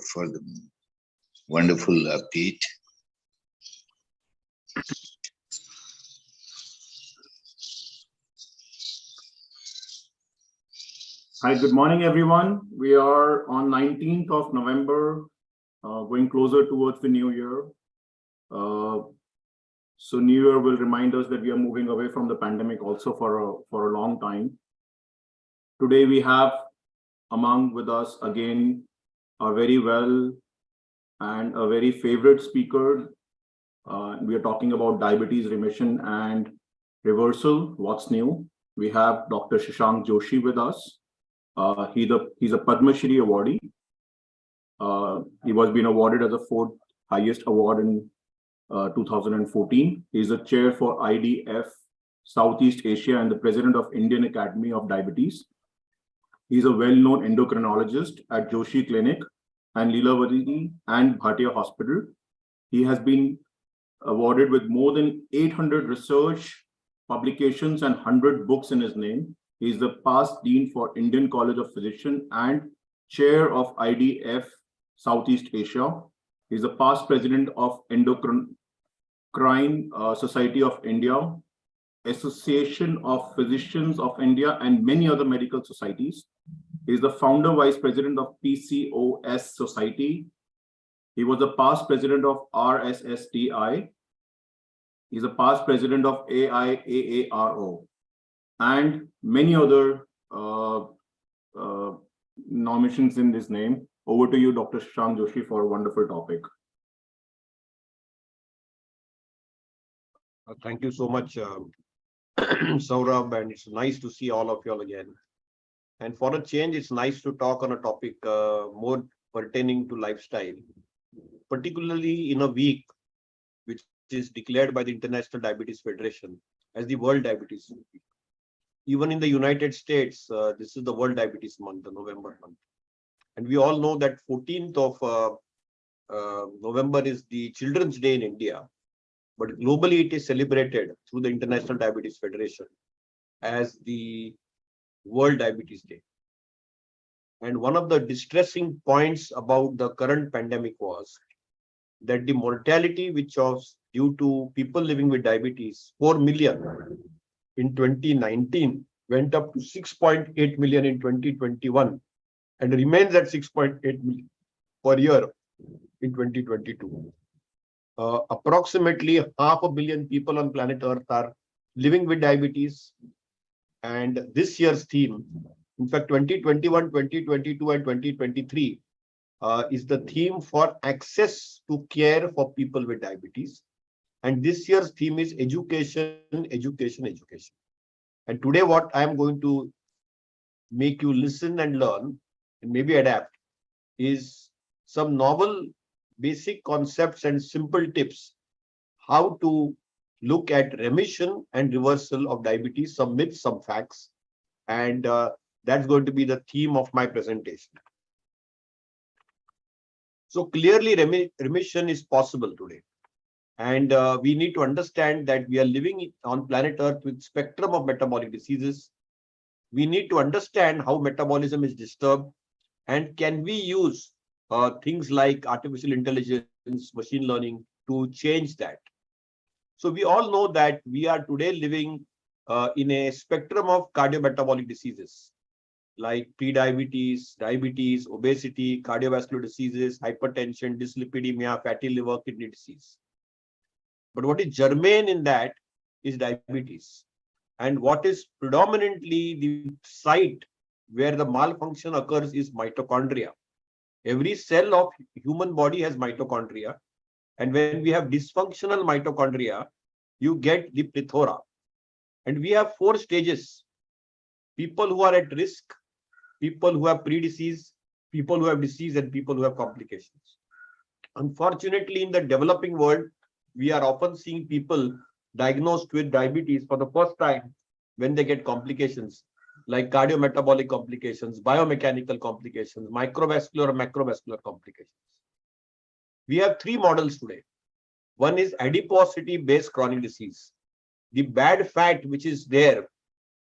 for the wonderful update. Hi, good morning, everyone. We are on 19th of November, going closer towards the new year. So New Year will remind us that we are moving away from the pandemic also for a long time. Today we have among with us again a very well and a very favorite speaker. We are talking about diabetes remission and reversal. What's new? We have Dr. Shashank Joshi with us. He's a Padma Shri awardee. He was being awarded as the fourth highest award in 2014. He's a chair for IDF Southeast Asia and the president of Indian Academy of Diabetes. He's a well-known endocrinologist at Joshi Clinic and Lilavati and Bhatia Hospital. He has been awarded with more than 800 research publications and 100 books in his name. He is the past dean for Indian College of Physicians and chair of IDF Southeast Asia. He is the past president of Endocrine Society of India, Association of Physicians of India, and many other medical societies. He is the founder vice president of PCOS Society. He was the past president of RSSDI. He's a past president of AIAARO. And many other nominations in this name. Over to you, Dr. Shashank Joshi, for a wonderful topic. Thank you so much, Saurabh, and it's nice to see all of you all again. And for a change, it's nice to talk on a topic more pertaining to lifestyle, particularly in a week which is declared by the International Diabetes Federation as the World Diabetes Week. Even in the United States, this is the World Diabetes Month, the November month. And we all know that 14th of November is the Children's Day in India. But globally, it is celebrated through the International Diabetes Federation as the World Diabetes Day. And one of the distressing points about the current pandemic was that the mortality which was due to people living with diabetes, 4 million in 2019, went up to 6.8 million in 2021 and remains at 6.8 million per year in 2022. Approximately 500 million people on planet Earth are living with diabetes. And this year's theme, in fact, 2021, 2022, and 2023 is the theme for access to care for people with diabetes. And this year's theme is education, education, education. And today, what I am going to make you listen and learn and maybe adapt is some novel basic concepts and simple tips how to look at remission and reversal of diabetes, some myths, some facts. And that's going to be the theme of my presentation. So clearly, remission is possible today. And we need to understand that we are living on planet Earth with spectrum of metabolic diseases. We need to understand how metabolism is disturbed and can we use things like artificial intelligence, machine learning to change that. So we all know that we are today living in a spectrum of cardiometabolic diseases like prediabetes, diabetes, obesity, cardiovascular diseases, hypertension, dyslipidemia, fatty liver, kidney disease. But what is germane in that is diabetes. And what is predominantly the site where the malfunction occurs is mitochondria. Every cell of human body has mitochondria. And when we have dysfunctional mitochondria, you get the plethora. And we have 4 stages. People who are at risk, people who have pre-disease, people who have disease, and people who have complications. Unfortunately, in the developing world, we are often seeing people diagnosed with diabetes for the first time when they get complications like cardiometabolic complications, biomechanical complications, microvascular or macrovascular complications. We have 3 models today. One is adiposity-based chronic disease. The bad fat which is there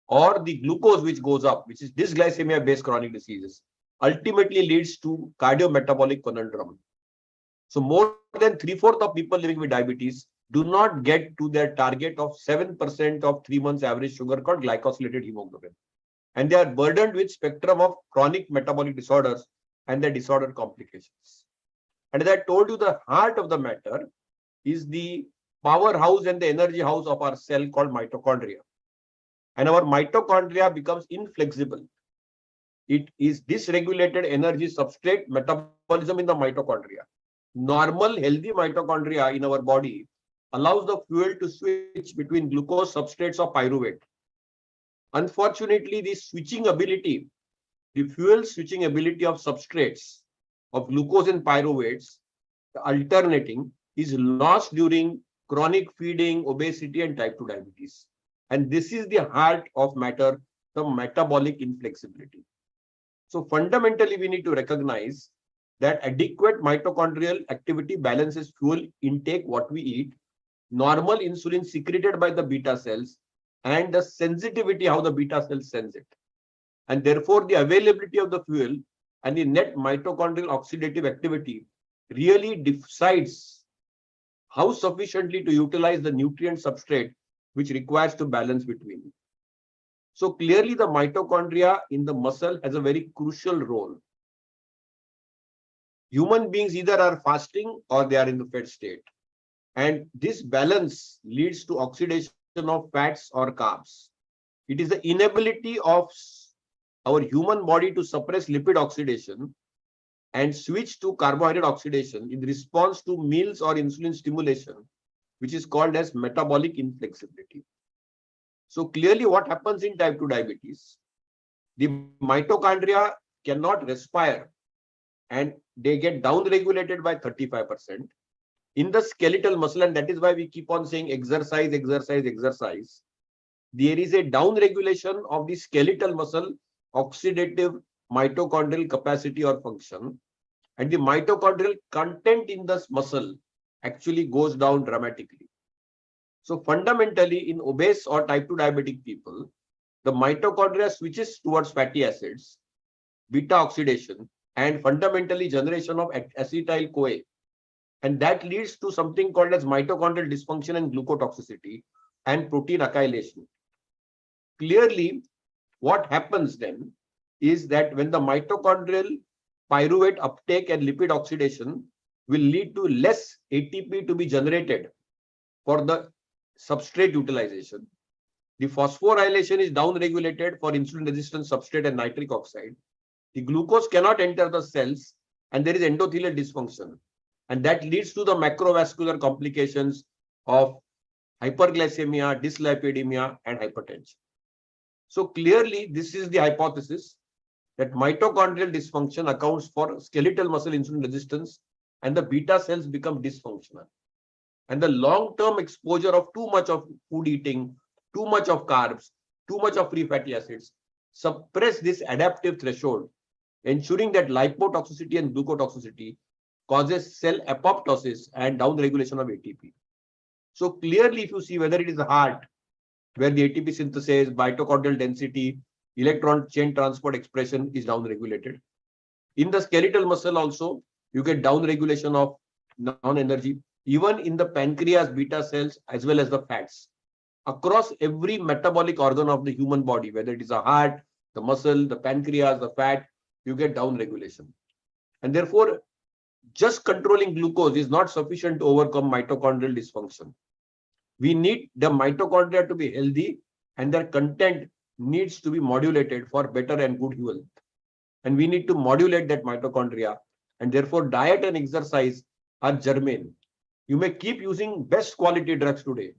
or the glucose which goes up, which is dysglycemia-based chronic diseases, ultimately leads to cardiometabolic conundrum. So more than 3/4 of people living with diabetes do not get to their target of 7% of 3 months average sugar called glycosylated hemoglobin. And they are burdened with spectrum of chronic metabolic disorders and their disorder complications. And as I told you, the heart of the matter is the powerhouse and the energy house of our cell called mitochondria. And our mitochondria becomes inflexible. It is dysregulated energy substrate metabolism in the mitochondria. Normal healthy mitochondria in our body allows the fuel to switch between glucose substrates of pyruvate. Unfortunately, the switching ability, the fuel switching ability of substrates of glucose and pyruvates, alternating, is lost during chronic feeding, obesity, and type 2 diabetes. And this is the heart of matter, the metabolic inflexibility. So fundamentally, we need to recognize that adequate mitochondrial activity balances fuel intake, what we eat, normal insulin secreted by the beta cells, and the sensitivity, how the beta cells sense it. And therefore, the availability of the fuel and the net mitochondrial oxidative activity really decides how sufficiently to utilize the nutrient substrate which requires to balance between. So clearly, the mitochondria in the muscle has a very crucial role. Human beings either are fasting or they are in the fed state. And this balance leads to oxidation of fats or carbs. It is the inability of our human body to suppress lipid oxidation and switch to carbohydrate oxidation in response to meals or insulin stimulation, which is called as metabolic inflexibility. So clearly what happens in type 2 diabetes, the mitochondria cannot respire and they get down-regulated by 35% in the skeletal muscle. And that is why we keep on saying exercise, exercise, exercise. There is a down-regulation of the skeletal muscle oxidative mitochondrial capacity or function. And the mitochondrial content in the muscle actually goes down dramatically. So fundamentally, in obese or type 2 diabetic people, the mitochondria switches towards fatty acids, beta oxidation, and fundamentally generation of acetyl-CoA. And that leads to something called as mitochondrial dysfunction and glucotoxicity and protein acylation. Clearly, what happens then is that when the mitochondrial pyruvate uptake and lipid oxidation will lead to less ATP to be generated for the substrate utilization. The phosphorylation is down-regulated for insulin-resistant substrate and nitric oxide. The glucose cannot enter the cells and there is endothelial dysfunction. And that leads to the macrovascular complications of hyperglycemia, dyslipidemia, and hypertension. So clearly, this is the hypothesis that mitochondrial dysfunction accounts for skeletal muscle insulin resistance and the beta cells become dysfunctional. And the long-term exposure of too much of food eating, too much of carbs, too much of free fatty acids suppress this adaptive threshold, ensuring that lipotoxicity and glucotoxicity causes cell apoptosis and down-regulation of ATP. So clearly, if you see whether it is the heart, where the ATP synthesis, mitochondrial density, electron chain transport expression is down-regulated. In the skeletal muscle also, you get down-regulation of non-energy, even in the pancreas, beta cells, as well as the fats. Across every metabolic organ of the human body, whether it is the heart, the muscle, the pancreas, the fat, you get down-regulation. And therefore, just controlling glucose is not sufficient to overcome mitochondrial dysfunction. We need the mitochondria to be healthy and their content needs to be modulated for better and good health. And we need to modulate that mitochondria, and therefore diet and exercise are germane. You may keep using best quality drugs today,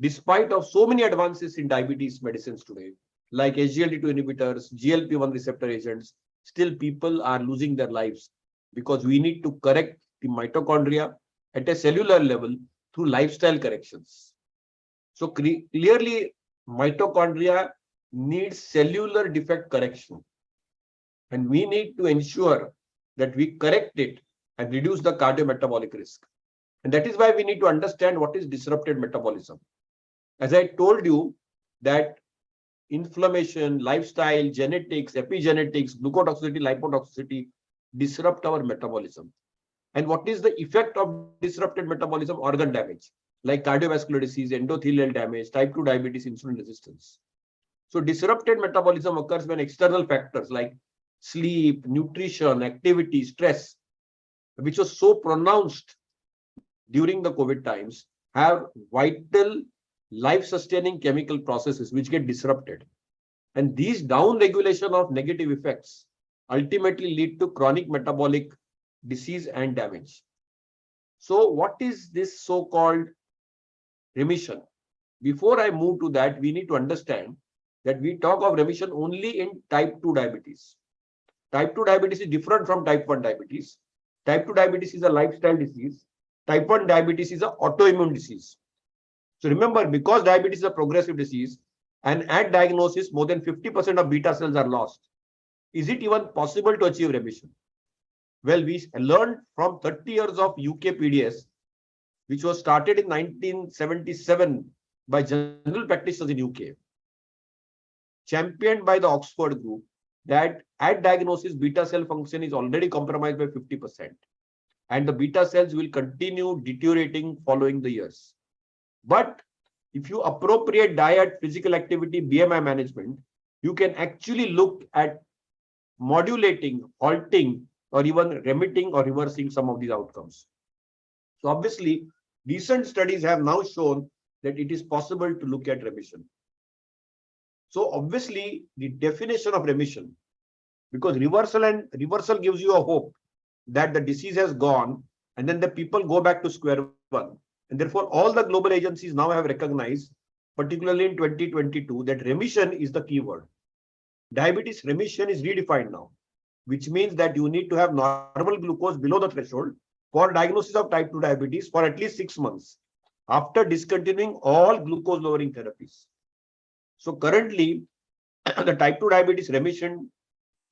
despite of so many advances in diabetes medicines today, like SGLT2 inhibitors, GLP-1 receptor agents, still people are losing their lives because we need to correct the mitochondria at a cellular level through lifestyle corrections. So clearly, mitochondria needs cellular defect correction. And we need to ensure that we correct it and reduce the cardiometabolic risk. And that is why we need to understand what is disrupted metabolism. As I told you that inflammation, lifestyle, genetics, epigenetics, glucotoxicity, lipotoxicity disrupt our metabolism. And what is the effect of disrupted metabolism? Organ damage, like cardiovascular disease, endothelial damage, type 2 diabetes, insulin resistance. So disrupted metabolism occurs when external factors like sleep, nutrition, activity, stress, which was so pronounced during the COVID times, have vital life-sustaining chemical processes which get disrupted. And these down-regulation of negative effects ultimately lead to chronic metabolic disease and damage. So what is this so-called remission? Before I move to that, we need to understand that we talk of remission only in type 2 diabetes. Type 2 diabetes is different from type 1 diabetes. Type 2 diabetes is a lifestyle disease. Type 1 diabetes is an autoimmune disease. So remember, because diabetes is a progressive disease, and at diagnosis, more than 50% of beta cells are lost. Is it even possible to achieve remission? Well, we learned from 30 years of UK PDS, which was started in 1977 by general practitioners in UK, championed by the Oxford group, that at diagnosis, beta cell function is already compromised by 50%. And the beta cells will continue deteriorating following the years. But if you appropriate diet, physical activity, BMI management, you can actually look at modulating, halting, or even remitting or reversing some of these outcomes. So obviously, recent studies have now shown that it is possible to look at remission. So obviously, the definition of remission, because reversal gives you a hope that the disease has gone and then the people go back to square one. And therefore, all the global agencies now have recognized, particularly in 2022, that remission is the key word. Diabetes remission is redefined now, which means that you need to have normal glucose below the threshold for diagnosis of type 2 diabetes for at least 6 months after discontinuing all glucose lowering therapies. So currently, the type 2 diabetes remission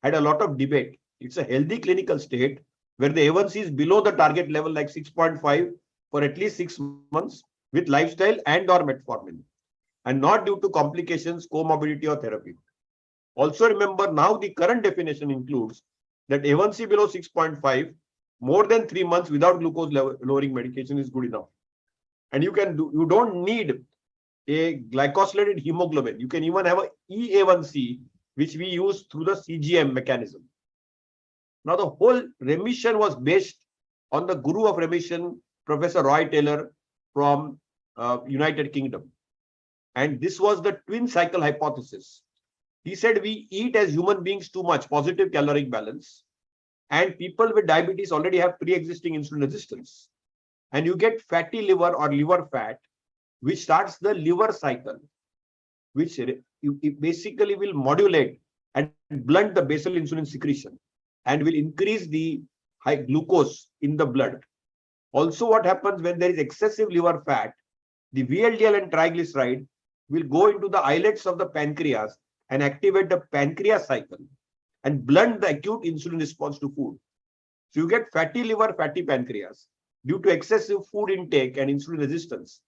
had a lot of debate. It's a healthy clinical state where the A1C is below the target level like 6.5 for at least 6 months with lifestyle and or metformin, and not due to complications, comorbidity or therapy. Also remember, now the current definition includes that A1C below 6.5 more than 3 months without glucose lowering medication is good enough. And you don't need a glycosylated hemoglobin. You can even have a EA1C, which we use through the CGM mechanism. Now, the whole remission was based on the guru of remission, Professor Roy Taylor from United Kingdom. And this was the twin cycle hypothesis. He said we eat as human beings too much, positive caloric balance, and people with diabetes already have pre-existing insulin resistance. And you get fatty liver or liver fat, which starts the liver cycle, which it basically will modulate and blunt the basal insulin secretion and will increase the high glucose in the blood. Also, what happens when there is excessive liver fat, the VLDL and triglyceride will go into the islets of the pancreas and activate the pancreas cycle and blunt the acute insulin response to food. So you get fatty liver, fatty pancreas due to excessive food intake and insulin resistance.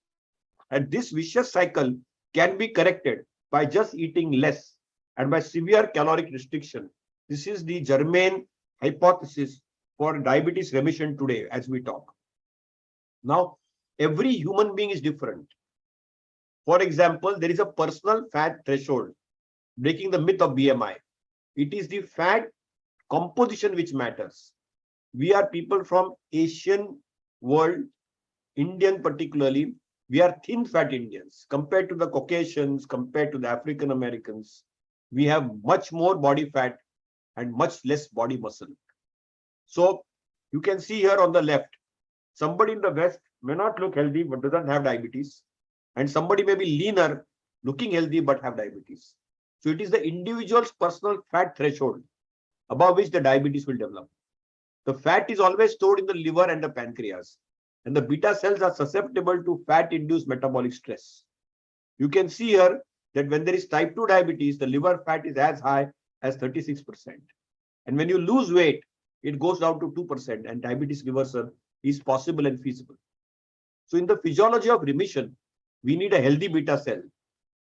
And this vicious cycle can be corrected by just eating less and by severe caloric restriction. This is the germane hypothesis for diabetes remission today as we talk. Now, every human being is different. For example, there is a personal fat threshold, breaking the myth of BMI. It is the fat composition which matters. We are people from Asian world, Indian particularly. We are thin fat Indians compared to the Caucasians, compared to the African Americans. We have much more body fat and much less body muscle. So you can see here on the left, somebody in the West may not look healthy but doesn't have diabetes. And somebody may be leaner, looking healthy but have diabetes. So it is the individual's personal fat threshold above which the diabetes will develop. The fat is always stored in the liver and the pancreas. And the beta cells are susceptible to fat-induced metabolic stress. You can see here that when there is type 2 diabetes, the liver fat is as high as 36%. And when you lose weight, it goes down to 2%, and diabetes reversal is possible and feasible. So in the physiology of remission, we need a healthy beta cell.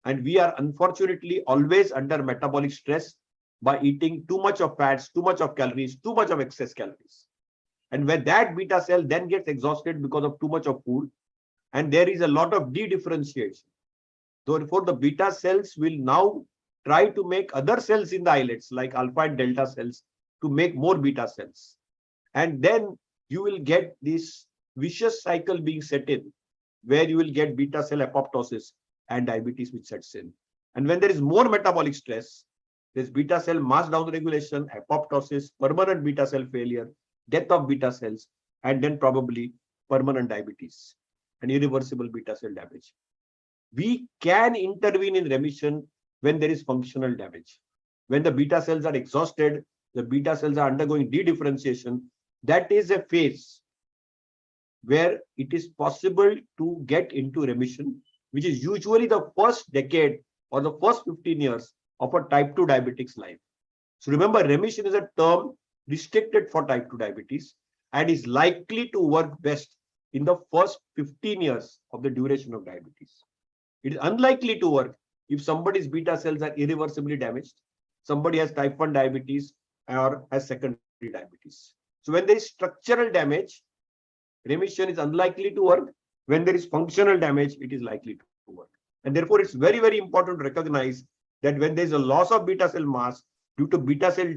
And we are unfortunately always under metabolic stress by eating too much of fats, too much of calories, too much of excess calories. And when that beta cell then gets exhausted because of too much of food, and there is a lot of de-differentiation. Therefore, the beta cells will now try to make other cells in the islets like alpha and delta cells to make more beta cells. And then you will get this vicious cycle being set in where you will get beta cell apoptosis and diabetes which sets in. And when there is more metabolic stress, there's beta cell mass downregulation, apoptosis, permanent beta cell failure, death of beta cells, and then probably permanent diabetes and irreversible beta cell damage. We can intervene in remission when there is functional damage. When the beta cells are exhausted, the beta cells are undergoing de-differentiation. That is a phase where it is possible to get into remission, which is usually the first decade or the first 15 years of a type 2 diabetic's life. So remember, remission is a term restricted for type 2 diabetes and is likely to work best in the first 15 years of the duration of diabetes. It is unlikely to work if somebody's beta cells are irreversibly damaged, somebody has type 1 diabetes or has secondary diabetes. So when there is structural damage, remission is unlikely to work. When there is functional damage, it is likely to work. And therefore, it's very, very important to recognize that when there is a loss of beta cell mass due to beta cell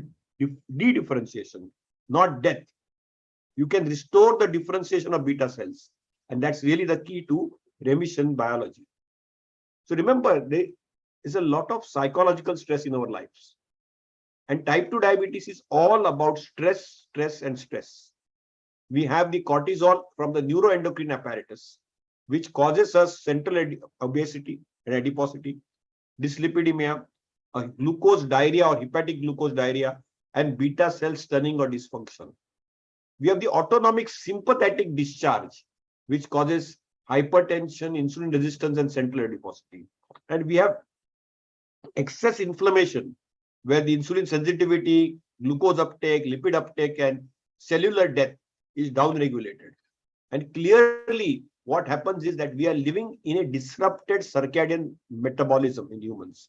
de-differentiation, not death, you can restore the differentiation of beta cells. And that's really the key to remission biology. So remember, there is a lot of psychological stress in our lives. And type 2 diabetes is all about stress, stress, and stress. We have the cortisol from the neuroendocrine apparatus, which causes us central obesity and adiposity, dyslipidemia, glucose diarrhea or hepatic glucose diarrhea, and beta cell stunning or dysfunction. We have the autonomic sympathetic discharge, which causes hypertension, insulin resistance, and central adiposity. And we have excess inflammation, where the insulin sensitivity, glucose uptake, lipid uptake, and cellular death is downregulated. And clearly, what happens is that we are living in a disrupted circadian metabolism in humans.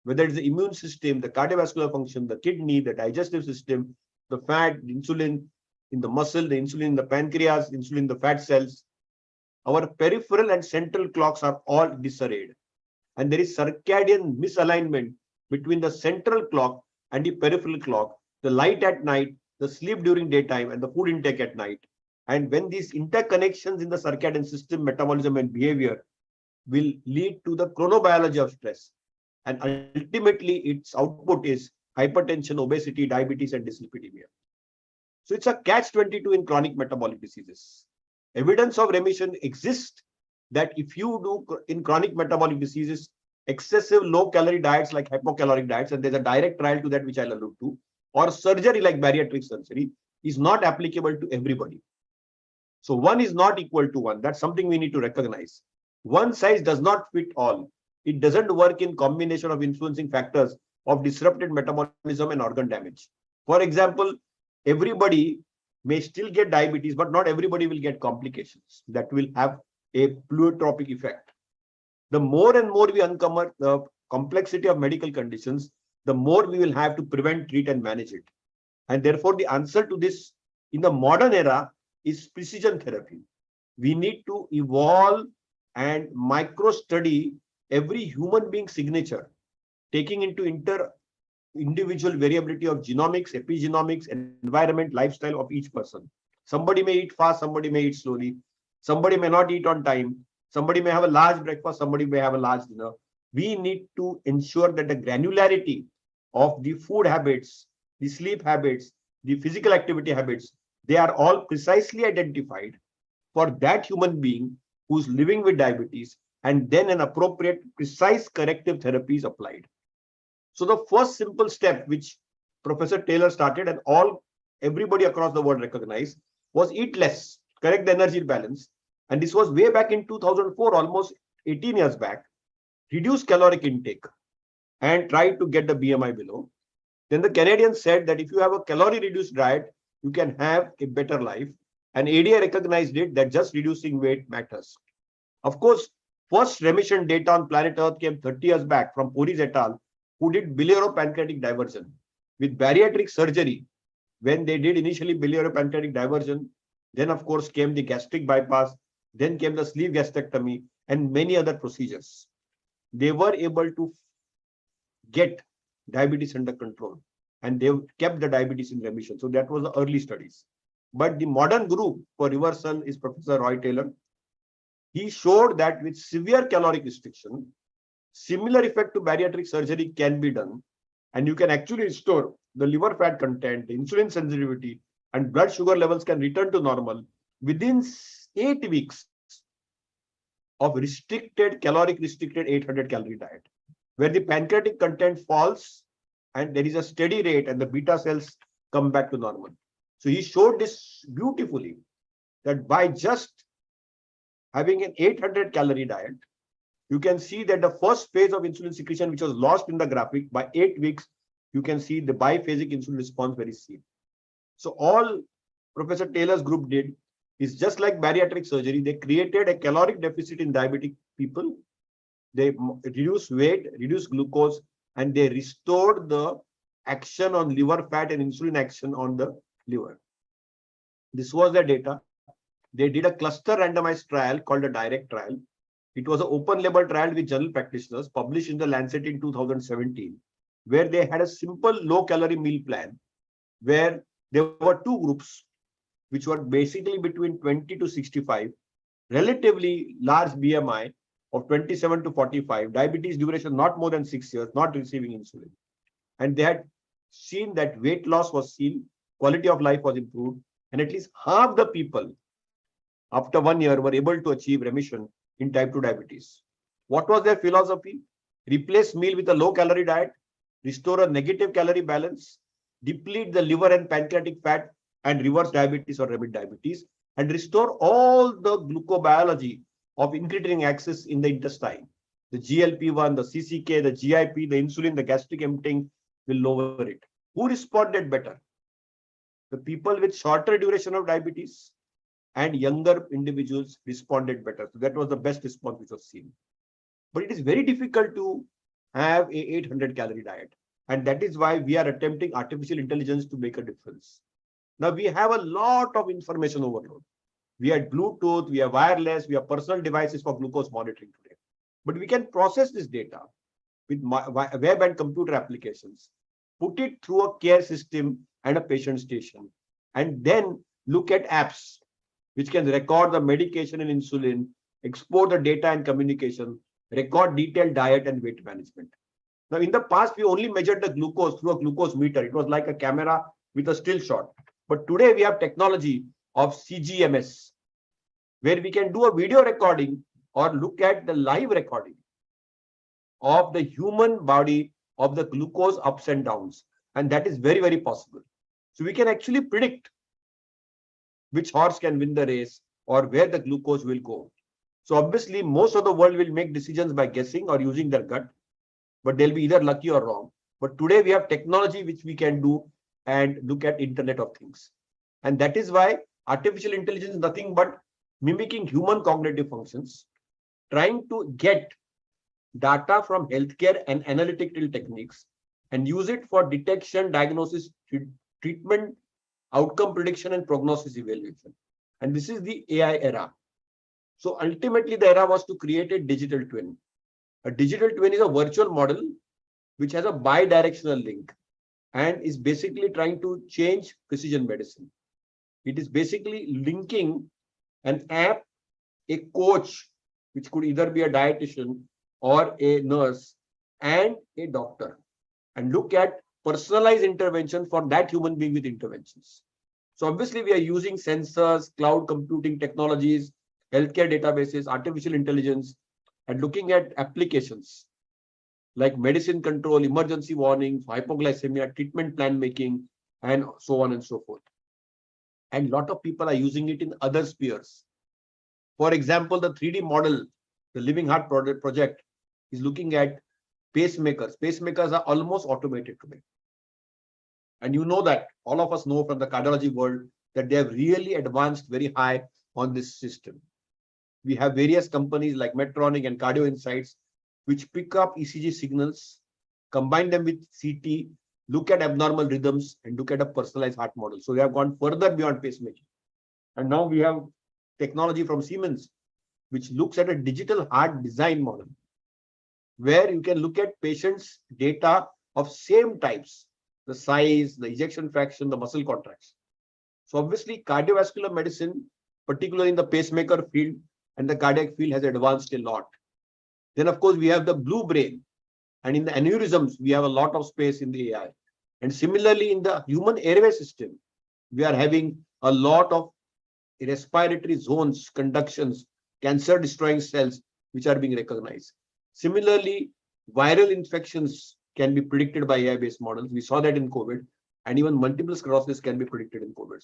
Whether it's the immune system, the cardiovascular function, the kidney, the digestive system, the fat, the insulin in the muscle, the insulin in the pancreas, insulin in the fat cells, our peripheral and central clocks are all disarrayed. And there is circadian misalignment between the central clock and the peripheral clock, the light at night, the sleep during daytime, and the food intake at night. And when these interconnections in the circadian system, metabolism, and behavior will lead to the chronobiology of stress. And ultimately, its output is hypertension, obesity, diabetes, and dyslipidemia. So it's a catch-22 in chronic metabolic diseases. Evidence of remission exists that if you do in chronic metabolic diseases, excessive low-calorie diets like hypocaloric diets, and there's a direct trial to that which I'll allude to, or surgery like bariatric surgery is not applicable to everybody. So one is not equal to one. That's something we need to recognize. One size does not fit all. It doesn't work in combination of influencing factors of disrupted metabolism and organ damage. For example, everybody may still get diabetes, but not everybody will get complications that will have a pleiotropic effect. The more and more we uncover the complexity of medical conditions, the more we will have to prevent, treat, and manage it. And therefore, the answer to this in the modern era is precision therapy. We need to evolve and micro-study every human being signature, taking into individual variability of genomics, epigenomics, environment, lifestyle of each person. Somebody may eat fast, somebody may eat slowly, somebody may not eat on time, somebody may have a large breakfast, somebody may have a large dinner. We need to ensure that the granularity of the food habits, the sleep habits, the physical activity habits, they are all precisely identified for that human being who's living with diabetes, and then an appropriate, precise corrective therapy is applied. So the first simple step which Professor Taylor started and everybody across the world recognized was eat less, correct the energy balance. And this was way back in 2004, almost 18 years back. Reduce caloric intake and try to get the BMI below. Then the Canadians said that if you have a calorie reduced diet, you can have a better life. And ADA recognized it that just reducing weight matters. Of course, First remission data on planet Earth came 30 years back from Poris et al., who did biliary-pancreatic diversion. With bariatric surgery, when they did initially biliary-pancreatic diversion, then of course came the gastric bypass, then came the sleeve gastrectomy and many other procedures. They were able to get diabetes under control and they kept the diabetes in remission. So that was the early studies. But the modern group for reversal is Professor Roy Taylor. He showed that with severe caloric restriction, similar effect to bariatric surgery can be done, and you can actually restore the liver fat content, the insulin sensitivity, and blood sugar levels can return to normal within 8 weeks of restricted, caloric restricted 800 calorie diet, where the pancreatic content falls and there is a steady rate and the beta cells come back to normal. So he showed this beautifully, that by just having an 800 calorie diet, you can see that the first phase of insulin secretion, which was lost in the graphic, by 8 weeks, you can see the biphasic insulin response very seen. So all Professor Taylor's group did is just like bariatric surgery. They created a caloric deficit in diabetic people. They reduced weight, reduced glucose, and they restored the action on liver fat and insulin action on the liver. This was the data. They did a cluster randomized trial called a direct trial. It was an open label trial with general practitioners published in the Lancet in 2017, where they had a simple low calorie meal plan, where there were two groups, which were basically between 20 to 65, relatively large BMI of 27 to 45, diabetes duration not more than 6 years, not receiving insulin. And they had seen that weight loss was seen, quality of life was improved, and at least half the people after 1 year were able to achieve remission in type 2 diabetes. What was their philosophy? Replace meal with a low calorie diet, restore a negative calorie balance, deplete the liver and pancreatic fat, and reverse diabetes or remit diabetes, and restore all the glucobiology of incretin axis in the intestine. The GLP-1, the CCK, the GIP, the insulin, the gastric emptying will lower it. Who responded better? The people with shorter duration of diabetes and younger individuals responded better. So that was the best response which was seen. But it is very difficult to have a 800 calorie diet. And that is why we are attempting artificial intelligence to make a difference. Now we have a lot of information overload. We have Bluetooth, we have wireless, we have personal devices for glucose monitoring today. But we can process this data with web and computer applications, put it through a care system and a patient station, and then look at apps which can record the medication and insulin, export the data and communication, record detailed diet and weight management. Now, in the past, we only measured the glucose through a glucose meter. It was like a camera with a still shot. But today we have technology of CGMS, where we can do a video recording or look at the live recording of the human body of the glucose ups and downs. And that is very, very possible. So we can actually predict which horse can win the race or where the glucose will go. So obviously, most of the world will make decisions by guessing or using their gut, but they'll be either lucky or wrong. But today we have technology which we can do and look at Internet of Things. And that is why artificial intelligence is nothing but mimicking human cognitive functions, trying to get data from healthcare and analytical techniques and use it for detection, diagnosis, treatment, outcome prediction, and prognosis evaluation. And this is the AI era. So ultimately, the era was to create a digital twin. A digital twin is a virtual model which has a bi-directional link and is basically trying to change precision medicine. It is basically linking an app, a coach, which could either be a dietitian or a nurse, and a doctor, and look at personalized intervention for that human being with interventions. So obviously, we are using sensors, cloud computing technologies, healthcare databases, artificial intelligence, and looking at applications like medicine control, emergency warnings, hypoglycemia, treatment plan making, and so on and so forth. And a lot of people are using it in other spheres. For example, the 3D model, the Living Heart project, is looking at pacemakers. Pacemakers are almost automated today. And you know that, all of us know from the cardiology world, that they have really advanced very high on this system. We have various companies like Medtronic and Cardio Insights, which pick up ECG signals, combine them with CT, look at abnormal rhythms, and look at a personalized heart model. So we have gone further beyond pacemaking. And now we have technology from Siemens, which looks at a digital heart design model, where you can look at patients' data of same types, the size, the ejection fraction, the muscle contraction. So obviously, cardiovascular medicine, particularly in the pacemaker field and the cardiac field, has advanced a lot. Then, of course, we have the blue brain. And in the aneurysms, we have a lot of space in the AI. And similarly, in the human airway system, we are having a lot of respiratory zones, conductions, cancer-destroying cells, which are being recognized. Similarly, viral infections can be predicted by AI-based models. We saw that in COVID, and even multiple sclerosis can be predicted in COVID.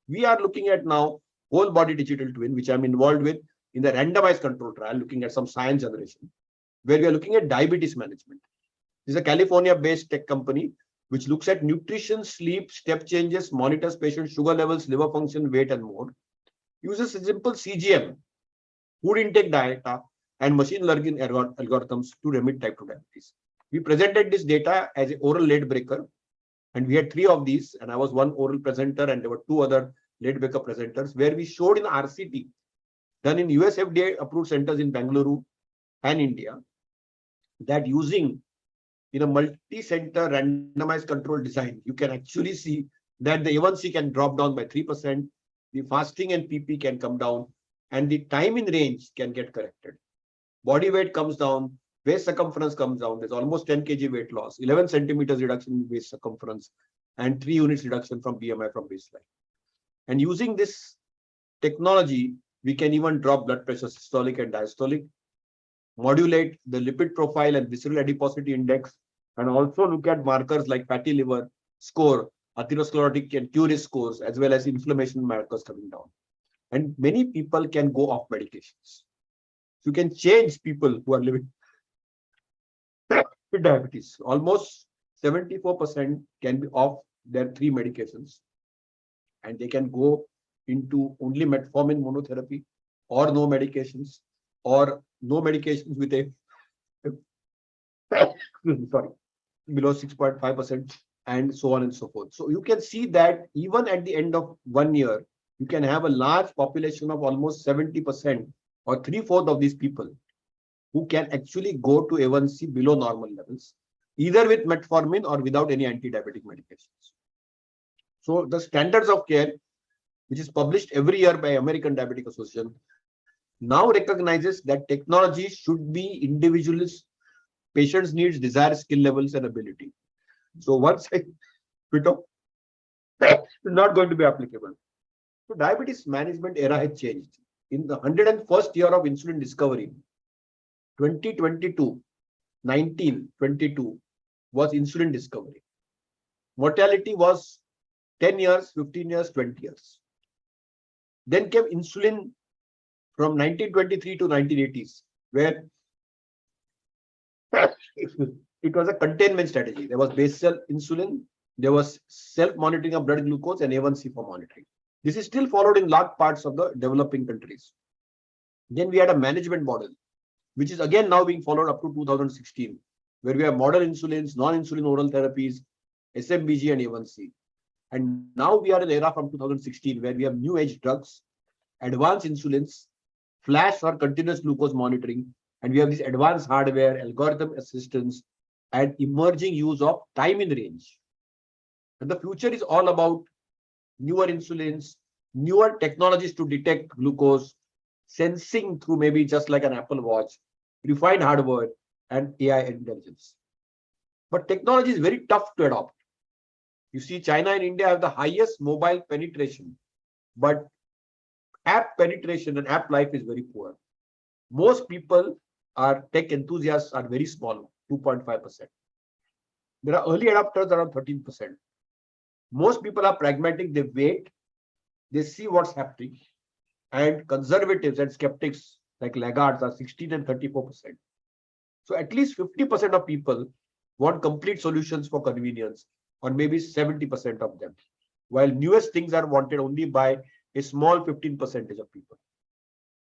We are looking at now whole body digital twin, which I'm involved with in the randomized control trial, looking at some science generation, where we are looking at diabetes management. This is a California-based tech company which looks at nutrition, sleep, step changes, monitors patient sugar levels, liver function, weight, and more. Uses a simple CGM, food intake data, and machine learning algorithms to remit type 2 diabetes. We presented this data as an oral late breaker, and we had 3 of these, and I was one oral presenter, and there were 2 other late breaker presenters, where we showed in RCT, done in US FDA approved centers in Bangalore and India, that using in a multi-center randomized control design, you can actually see that the A1C can drop down by 3%, the fasting and PP can come down, and the time in range can get corrected. Body weight comes down, waist circumference comes down. There's almost 10 kg weight loss, 11 centimeters reduction in waist circumference, and 3 units reduction from BMI from baseline. And using this technology, we can even drop blood pressure, systolic and diastolic, modulate the lipid profile and visceral adiposity index, and also look at markers like fatty liver score, atherosclerotic and Curie scores, as well as inflammation markers coming down. And many people can go off medications. You can change people who are living with diabetes. Almost 74% can be off their 3 medications, and they can go into only metformin monotherapy, or no medications, or no medications with a below 6.5%, and so on and so forth. So you can see that even at the end of 1 year, you can have a large population of almost 70% or 3/4 of these people who can actually go to A1C below normal levels, either with metformin or without any anti-diabetic medications. So the standards of care, which is published every year by American Diabetic Association, now recognizes that technology should be individualist, patient's needs, desire, skill levels, and ability. So once I quit off, it's not going to be applicable. So diabetes management era has changed. In the 101st year of insulin discovery, 1922 was insulin discovery. Mortality was 10 years, 15 years, 20 years. Then came insulin from 1923 to 1980s, where it was a containment strategy. There was basal insulin, there was self-monitoring of blood glucose, and A1C for monitoring. This is still followed in large parts of the developing countries. Then we had a management model, which is again now being followed up to 2016, where we have modern insulins, non-insulin oral therapies, SMBG, and A1C. And now we are in an era from 2016 where we have new age drugs, advanced insulins, flash or continuous glucose monitoring, and we have this advanced hardware, algorithm assistance, and emerging use of time in range. And the future is all about newer insulins, newer technologies to detect glucose, sensing through maybe just like an Apple Watch, refined hardware, and AI intelligence. But technology is very tough to adopt. You see, China and India have the highest mobile penetration, but app penetration and app life is very poor. Most people are tech enthusiasts are very small, 2.5%. There are early adopters around 13%. Most people are pragmatic, they wait, they see what's happening, and conservatives and skeptics like laggards are 16 and 34%. So at least 50% of people want complete solutions for convenience, or maybe 70% of them, while newest things are wanted only by a small 15% of people.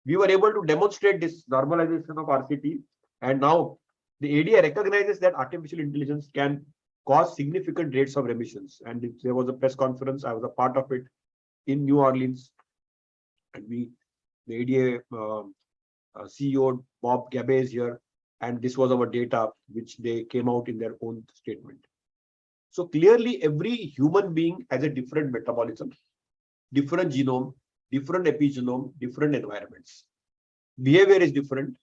We were able to demonstrate this normalization of RCT, and now the ADA recognizes that artificial intelligence can cause significant rates of remissions. And there was a press conference, I was a part of it in New Orleans, and the ADA CEO Bob Gabe is here, and this was our data which they came out in their own statement. So clearly, every human being has a different metabolism, different genome, different epigenome, different environments. Behavior is different,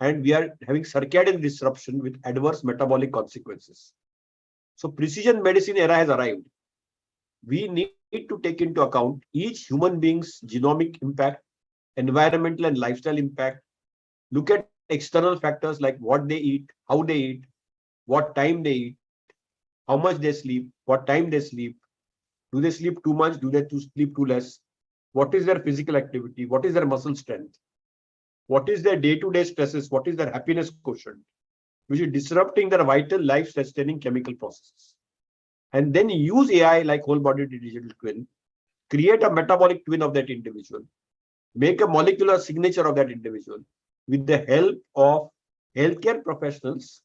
and we are having circadian disruption with adverse metabolic consequences. So precision medicine era has arrived. We need to take into account each human being's genomic impact, environmental and lifestyle impact, look at external factors like what they eat, how they eat, what time they eat, how much they sleep, what time they sleep, do they sleep too much, do they sleep too less, what is their physical activity, what is their muscle strength, what is their day-to-day stresses, what is their happiness quotient, which is disrupting their vital life-sustaining chemical processes. And then use AI like whole body digital twin, create a metabolic twin of that individual, make a molecular signature of that individual with the help of healthcare professionals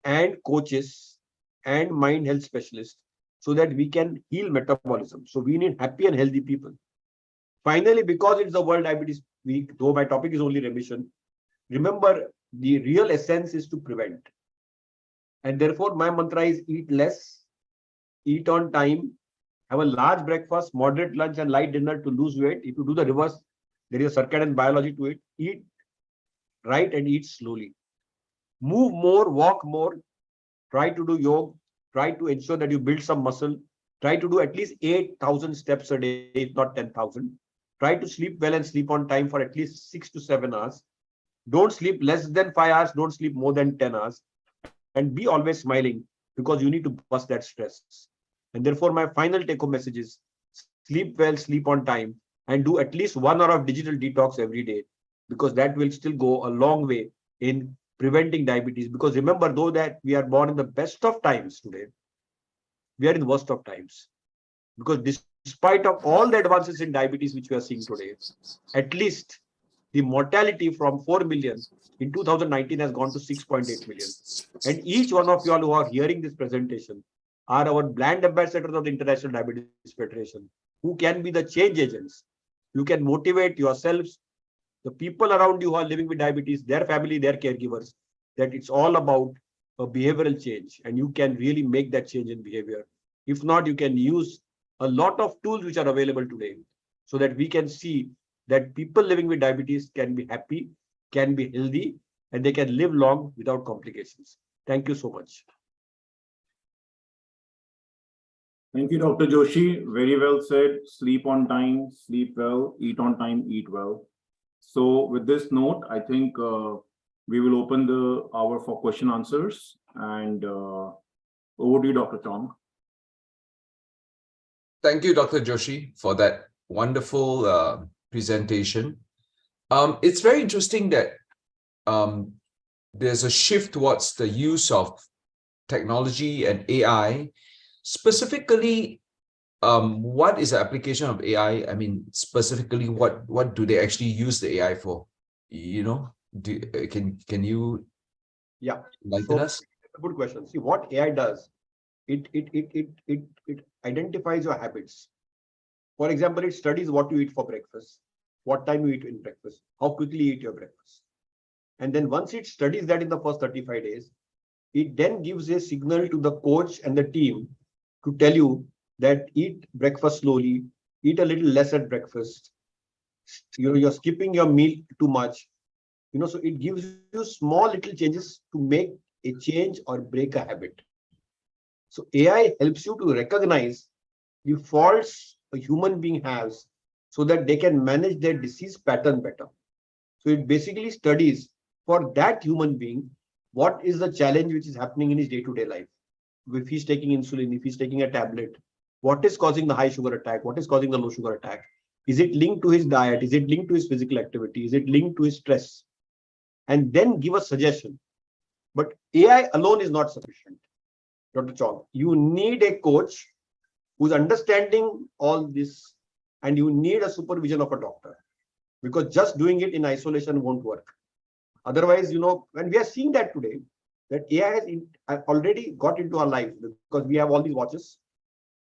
and coaches and mind health specialists, so that we can heal metabolism. So we need happy and healthy people. Finally, because it's the World Diabetes Week, though my topic is only remission, remember the real essence is to prevent. And therefore, my mantra is eat less, eat on time, have a large breakfast, moderate lunch, and light dinner to lose weight. If you do the reverse, there is a circadian biology to it. Eat right and eat slowly. Move more, walk more, try to do yoga, try to ensure that you build some muscle, try to do at least 8,000 steps a day, if not 10,000. Try to sleep well and sleep on time for at least 6 to 7 hours. Don't sleep less than 5 hours, don't sleep more than 10 hours. And be always smiling, because you need to bust that stress. And therefore, my final take-home message is sleep well, sleep on time, and do at least 1 hour of digital detox every day, because that will still go a long way in preventing diabetes. Because remember, though that we are born in the best of times today, we are in the worst of times. Because despite of all the advances in diabetes which we are seeing today, at least the mortality from 4 million in 2019 has gone to 6.8 million. And each one of you all who are hearing this presentation are our brand ambassadors of the International Diabetes Federation, who can be the change agents. You can motivate yourselves, the people around you who are living with diabetes, their family, their caregivers, that it's all about a behavioral change, and you can really make that change in behavior. If not, you can use a lot of tools which are available today, so that we can see that people living with diabetes can be happy, can be healthy, and they can live long without complications. Thank you so much. Thank you, Dr. Joshi. Very well said. Sleep on time, sleep well, eat on time, eat well. So with this note, I think we will open the hour for question answers. And over to you, Dr. Chong. Thank you, Dr. Joshi, for that wonderful presentation. It's very interesting that there's a shift towards the use of technology and AI. Specifically, what is the application of AI? I mean, specifically, what do they actually use the AI for? You know, can you enlighten us? Good question. See, what AI does, it identifies your habits. For example, it studies what you eat for breakfast, what time you eat in breakfast, how quickly you eat your breakfast. And then once it studies that in the first 35 days, it then gives a signal to the coach and the team to tell you that eat breakfast slowly, eat a little less at breakfast. You're skipping your meal too much. So it gives you small little changes to make a change or break a habit. So AI helps you to recognize the faults a human being has, so that they can manage their disease pattern better. So it basically studies for that human being what is the challenge which is happening in his day-to-day life. If he's taking insulin, if he's taking a tablet, what is causing the high sugar attack? What is causing the low sugar attack? Is it linked to his diet? Is it linked to his physical activity? Is it linked to his stress? And then give a suggestion. But AI alone is not sufficient, Dr. Chong. You need a coach who's understanding all this, and you need a supervision of a doctor. because just doing it in isolation won't work. Otherwise, when we are seeing that today, that AI has already got into our life because we have all these watches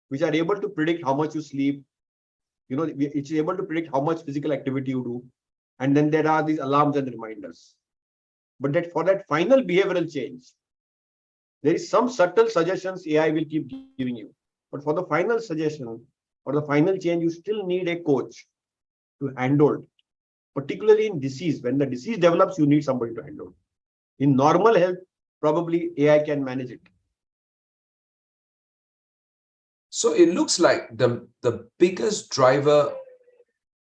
which are able to predict how much you sleep. It's able to predict how much physical activity you do. And then there are these alarms and reminders. But that for that final behavioral change, there is some subtle suggestions AI will keep giving you. But for the final suggestion or the final change, you still need a coach to handle. Particularly in disease, when the disease develops, you need somebody to handle. In normal health, probably AI can manage it. So it looks like the biggest driver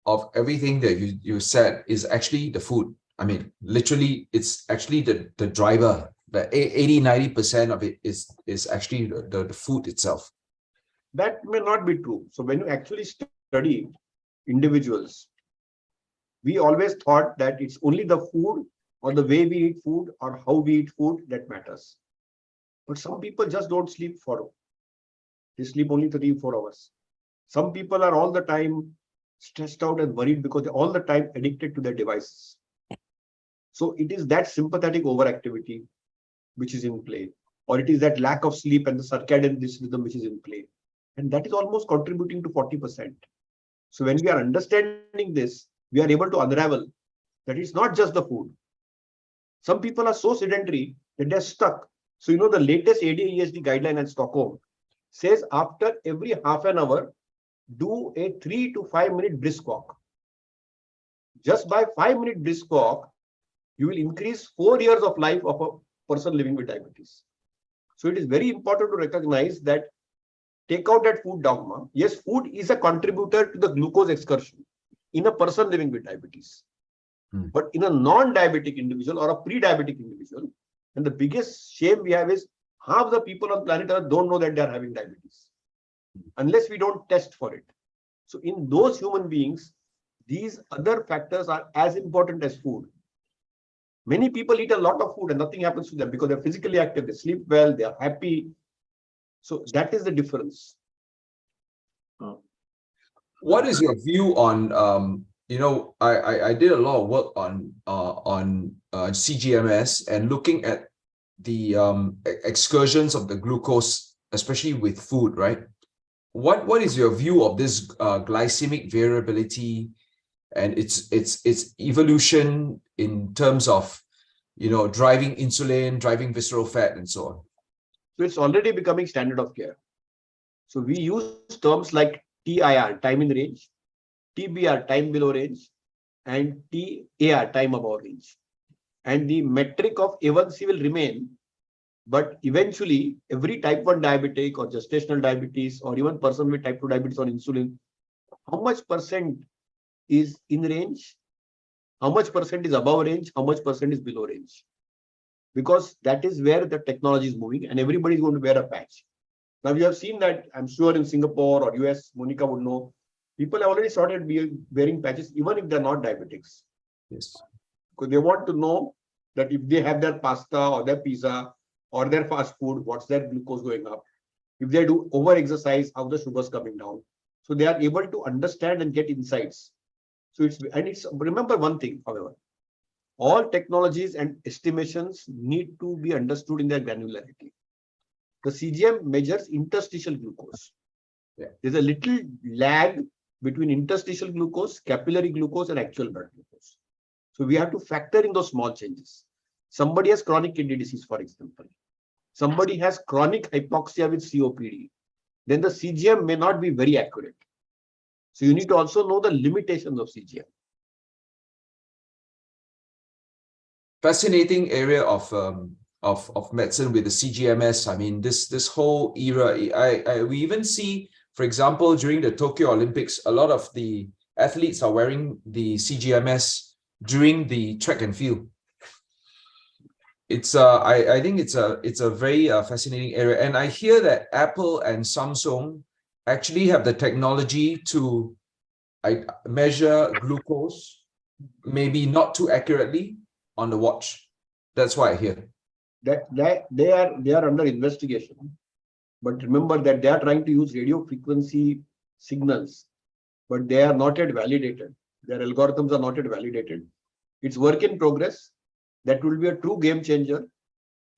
of everything that you said is actually the food. I mean, literally, it's actually the driver. The 80-90% of it is actually the food itself. That may not be true. So when you actually study individuals, we always thought that it's only the food or the way we eat food or how we eat food that matters. But some people just don't sleep they sleep only 3-4 hours. Some people are all the time stressed out and worried because they're all the time addicted to their devices. So it is that sympathetic overactivity which is in play, or it is that lack of sleep and the circadian rhythm which is in play. And that is almost contributing to 40%. So when we are understanding this, we are able to unravel that it's not just the food. Some people are so sedentary that they're stuck. So, the latest ADHD guideline in Stockholm says after every half an hour, do a 3 to 5 minute brisk walk. Just by 5-minute brisk walk, you will increase 4 years of life of a person living with diabetes. So it is very important to recognize that take out that food dogma. Yes, food is a contributor to the glucose excursion in a person living with diabetes. But in a non-diabetic individual or a pre-diabetic individual, and the biggest shame we have is half the people on planet Earth don't know that they are having diabetes unless we don't test for it. So in those human beings, these other factors are as important as food. Many people eat a lot of food and nothing happens to them because they're physically active, they sleep well, they are happy. So that is the difference. What is your view on I did a lot of work on CGMS and looking at the excursions of the glucose, especially with food, right? What is your view of this glycemic variability and its evolution in terms of driving insulin, driving visceral fat, and so on? So it's already becoming standard of care. So we use terms like TIR, time in range, TBR, time below range, and TAR, time above range. And the metric of A1C will remain, but eventually every type 1 diabetic or gestational diabetes or even person with type 2 diabetes on insulin, how much percent is in range, how much percent is above range, how much percent is below range. Because that is where the technology is moving and everybody is going to wear a patch. Now you have seen that, I'm sure in Singapore or US, Monica would know, people have already started wearing patches even if they're not diabetics. Yes. Because they want to know that if they have their pasta or their pizza or their fast food, what's their glucose going up? If they do over-exercise, how the sugar's coming down. So they are able to understand and get insights. So remember one thing, however, all technologies and estimations need to be understood in their granularity. The CGM measures interstitial glucose. Yeah. There's a little lag between interstitial glucose, capillary glucose, and actual blood glucose. So we have to factor in those small changes. Somebody has chronic kidney disease, for example. Somebody has chronic hypoxia with COPD. Then the CGM may not be very accurate. So you need to also know the limitations of CGM. Fascinating area of medicine with the CGMS. I mean, this whole era. We even see, for example, during the Tokyo Olympics, a lot of the athletes are wearing the CGMS during the track and field. It's I think it's a very fascinating area, and I hear that Apple and Samsung actually have the technology to measure glucose, maybe not too accurately on the watch. That's why I hear that they are under investigation. But remember that they are trying to use radio frequency signals, but they are not yet validated. Their algorithms are not yet validated. It's work in progress. That will be a true game changer.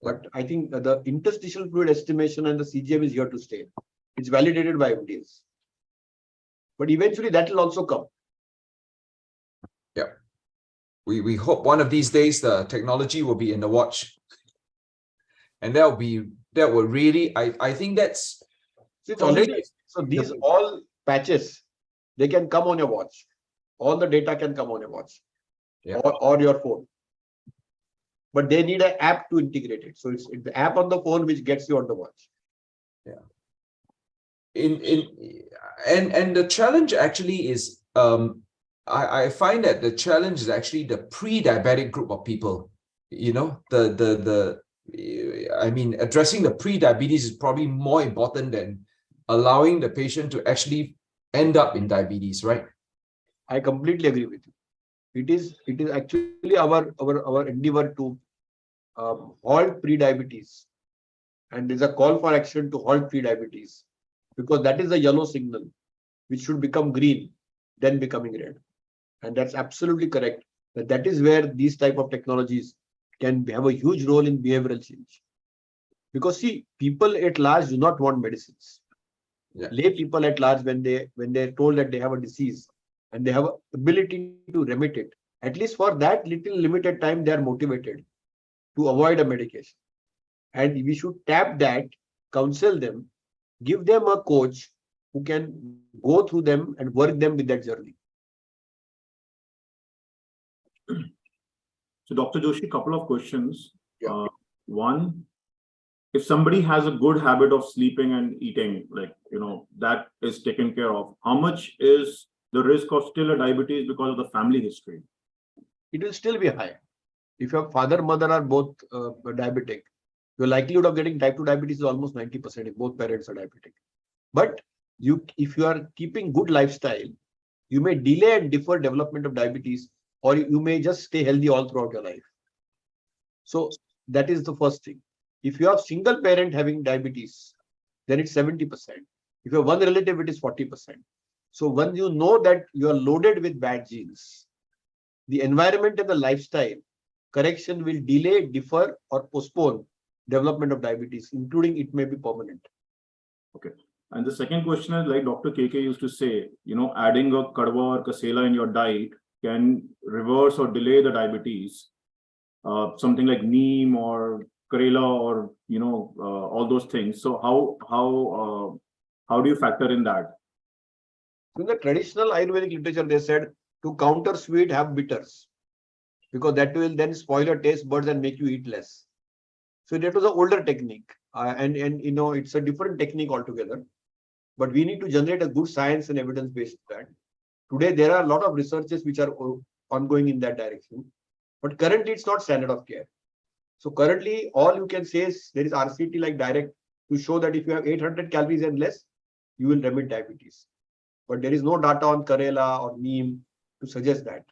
But I think the interstitial fluid estimation and the CGM is here to stay. It's validated by MDs. But eventually that will also come. Yeah. We hope one of these days the technology will be in the watch. And that will really, I think that's So it's already, so these all patches, they can come on your watch. All the data can come on your watch, yeah. or your phone. But they need an app to integrate it. So it's the app on the phone which gets you on the watch. Yeah. And the challenge actually is I find that the challenge is actually the pre-diabetic group of people. You know, I mean, addressing the pre-diabetes is probably more important than allowing the patient to actually end up in diabetes, right? I completely agree with you. It is actually our endeavor to halt pre-diabetes, and there's a call for action to halt pre-diabetes, because that is the yellow signal which should become green, then becoming red. And that's absolutely correct. That is where these type of technologies can have a huge role in behavioral change. Because see, people at large do not want medicines. Yeah. Lay people at large, when they're told that they have a disease and they have ability to remit it, at least for that little limited time, they are motivated to avoid a medication. And we should tap that, counsel them, give them a coach who can go through them and work them with that journey. So Dr. Joshi, a couple of questions. Yeah. One, if somebody has a good habit of sleeping and eating, like, that is taken care of, how much is the risk of still a diabetes because of the family history? It will still be high. If your father, mother are both diabetic, your likelihood of getting type 2 diabetes is almost 90% if both parents are diabetic. But if you are keeping good lifestyle, you may delay and defer development of diabetes, or you may just stay healthy all throughout your life. So that is the first thing. If you have single parent having diabetes, then it's 70%. If you have one relative, it is 40%. So when you know that you are loaded with bad genes, the environment and the lifestyle correction will delay, defer, or postpone development of diabetes, including it may be permanent. Okay. And the second question is, like Dr. KK used to say, adding a kadwa or kasela in your diet can reverse or delay the diabetes. Something like neem or karela or, all those things. So how do you factor in that? So in the traditional Ayurvedic literature, they said to counter sweet, have bitters, because that will then spoil your taste buds and make you eat less. So that was an older technique, and it's a different technique altogether. But we need to generate a good science and evidence based on that. Today there are a lot of researches which are ongoing in that direction, but currently it's not standard of care. So currently all you can say is there is RCT like direct to show that if you have 800 calories and less, you will remit diabetes. But there is no data on Karela or neem to suggest that.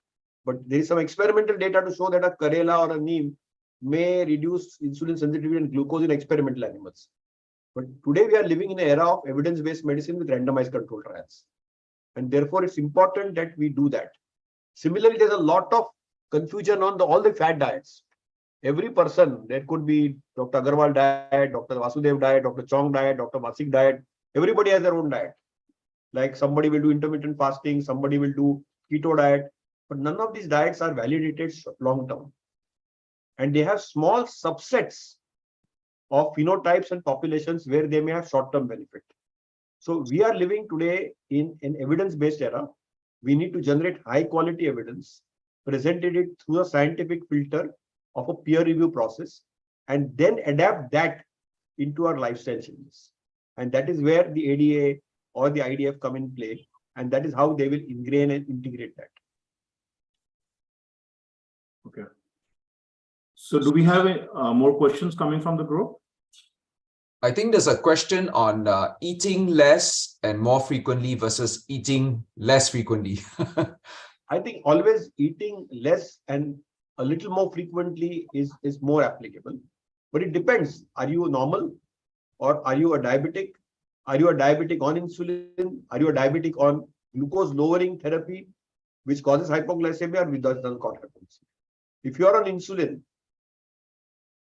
But there is some experimental data to show that a Karela or a neem may reduce insulin sensitivity and glucose in experimental animals. But today we are living in an era of evidence-based medicine with randomized control trials. And therefore it's important that we do that. Similarly, there's a lot of confusion on all the fat diets. Every person, there could be Dr. Agarwal diet, Dr. Vasudev diet, Dr. Chong diet, Dr. Vasik diet. Everybody has their own diet. Like somebody will do intermittent fasting, somebody will do keto diet, but none of these diets are validated long term. And they have small subsets of phenotypes and populations where they may have short-term benefit. So we are living today in an evidence-based era. We need to generate high-quality evidence, presented it through a scientific filter of a peer review process, and then adapt that into our lifestyle changes. And that is where the ADA or the IDF come in play, and that is how they will ingrain and integrate that. Okay. So do we have more questions coming from the group? I think there's a question on eating less and more frequently versus eating less frequently. I think always eating less and a little more frequently is more applicable. But it depends. Are you normal or are you a diabetic? Are you a diabetic on insulin? Are you a diabetic on glucose lowering therapy? which causes hypoglycemia or which doesn't cause hypoglycemia. If you are on insulin,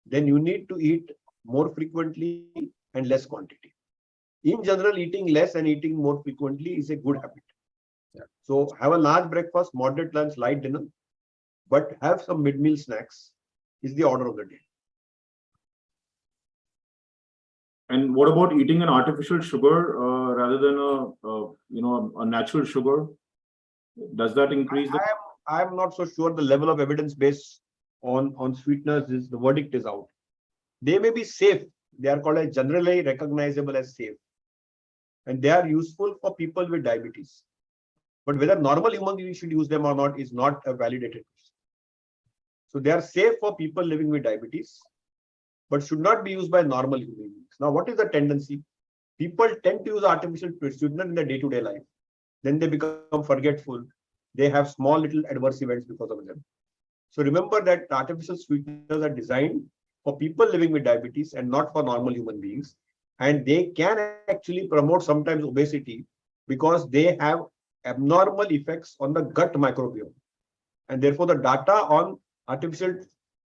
then you need to eat more frequently and less quantity. In general, eating less and eating more frequently is a good habit. Yeah. So have a large breakfast, moderate lunch, light dinner, but have some mid-meal snacks is the order of the day. And what about eating an artificial sugar rather than a natural sugar? Does that increase the? I am not so sure the level of evidence base on sweeteners is the verdict is out. They may be safe. They are called as generally recognizable as safe. And they are useful for people with diabetes. But whether normal human beings should use them or not is not a validated question. So they are safe for people living with diabetes, but should not be used by normal human beings. Now, what is the tendency? People tend to use artificial sweetener in their day-to-day life. Then they become forgetful. They have small little adverse events because of them. So remember that artificial sweeteners are designed for people living with diabetes and not for normal human beings. And they can actually promote sometimes obesity because they have abnormal effects on the gut microbiome. And therefore, the data on artificial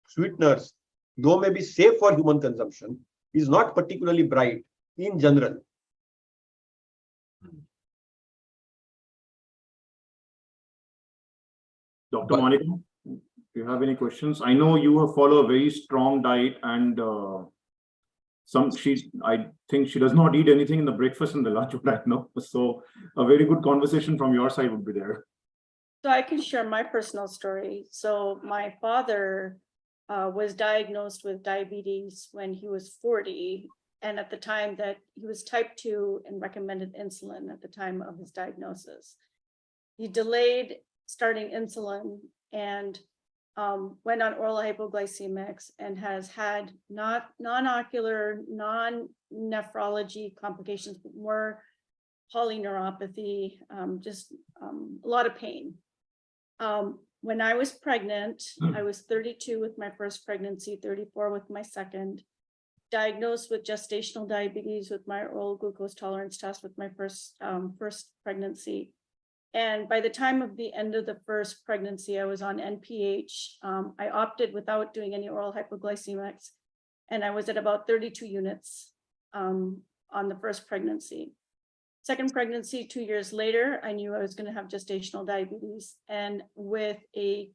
sweeteners, though may be safe for human consumption, is not particularly bright in general. Dr. Monica, do you have any questions? I know you follow a very strong diet, and I think she does not eat anything in the breakfast and the lunch right now. So a very good conversation from your side would be there. So I can share my personal story. So my father was diagnosed with diabetes when he was 40. And at the time that he was type 2 and recommended insulin at the time of his diagnosis. He delayed starting insulin and went on oral hypoglycemics and has had non-ocular, non-nephrology complications, but more polyneuropathy, just a lot of pain. When I was pregnant, I was 32 with my first pregnancy, 34 with my second, diagnosed with gestational diabetes with my oral glucose tolerance test with my first pregnancy. And by the time of the end of the first pregnancy, I was on NPH. I opted without doing any oral hypoglycemics, and I was at about 32 units on the first pregnancy. Second pregnancy, 2 years later, I knew I was going to have gestational diabetes, and with a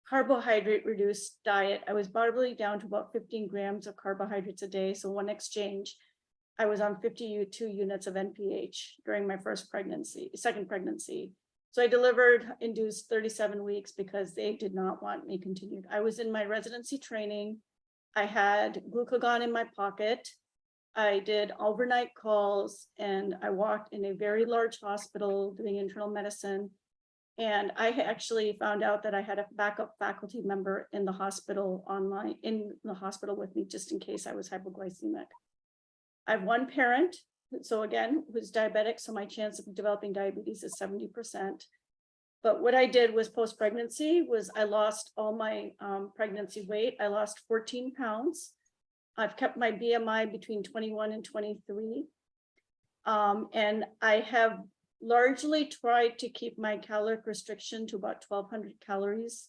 carbohydrate reduced diet, I was probably down to about 15 grams of carbohydrates a day. So one exchange, I was on 52 units of NPH during my second pregnancy. So I delivered induced 37 weeks because they did not want me continued. I was in my residency training. I had glucagon in my pocket. I did overnight calls, and I walked in a very large hospital doing internal medicine. And I actually found out that I had a backup faculty member in the hospital with me, just in case I was hypoglycemic. I have one parent, so again, who's diabetic, so my chance of developing diabetes is 70%. But what I did was post-pregnancy was I lost all my pregnancy weight. I lost 14 pounds. I've kept my BMI between 21 and 23. And I have largely tried to keep my caloric restriction to about 1,200 calories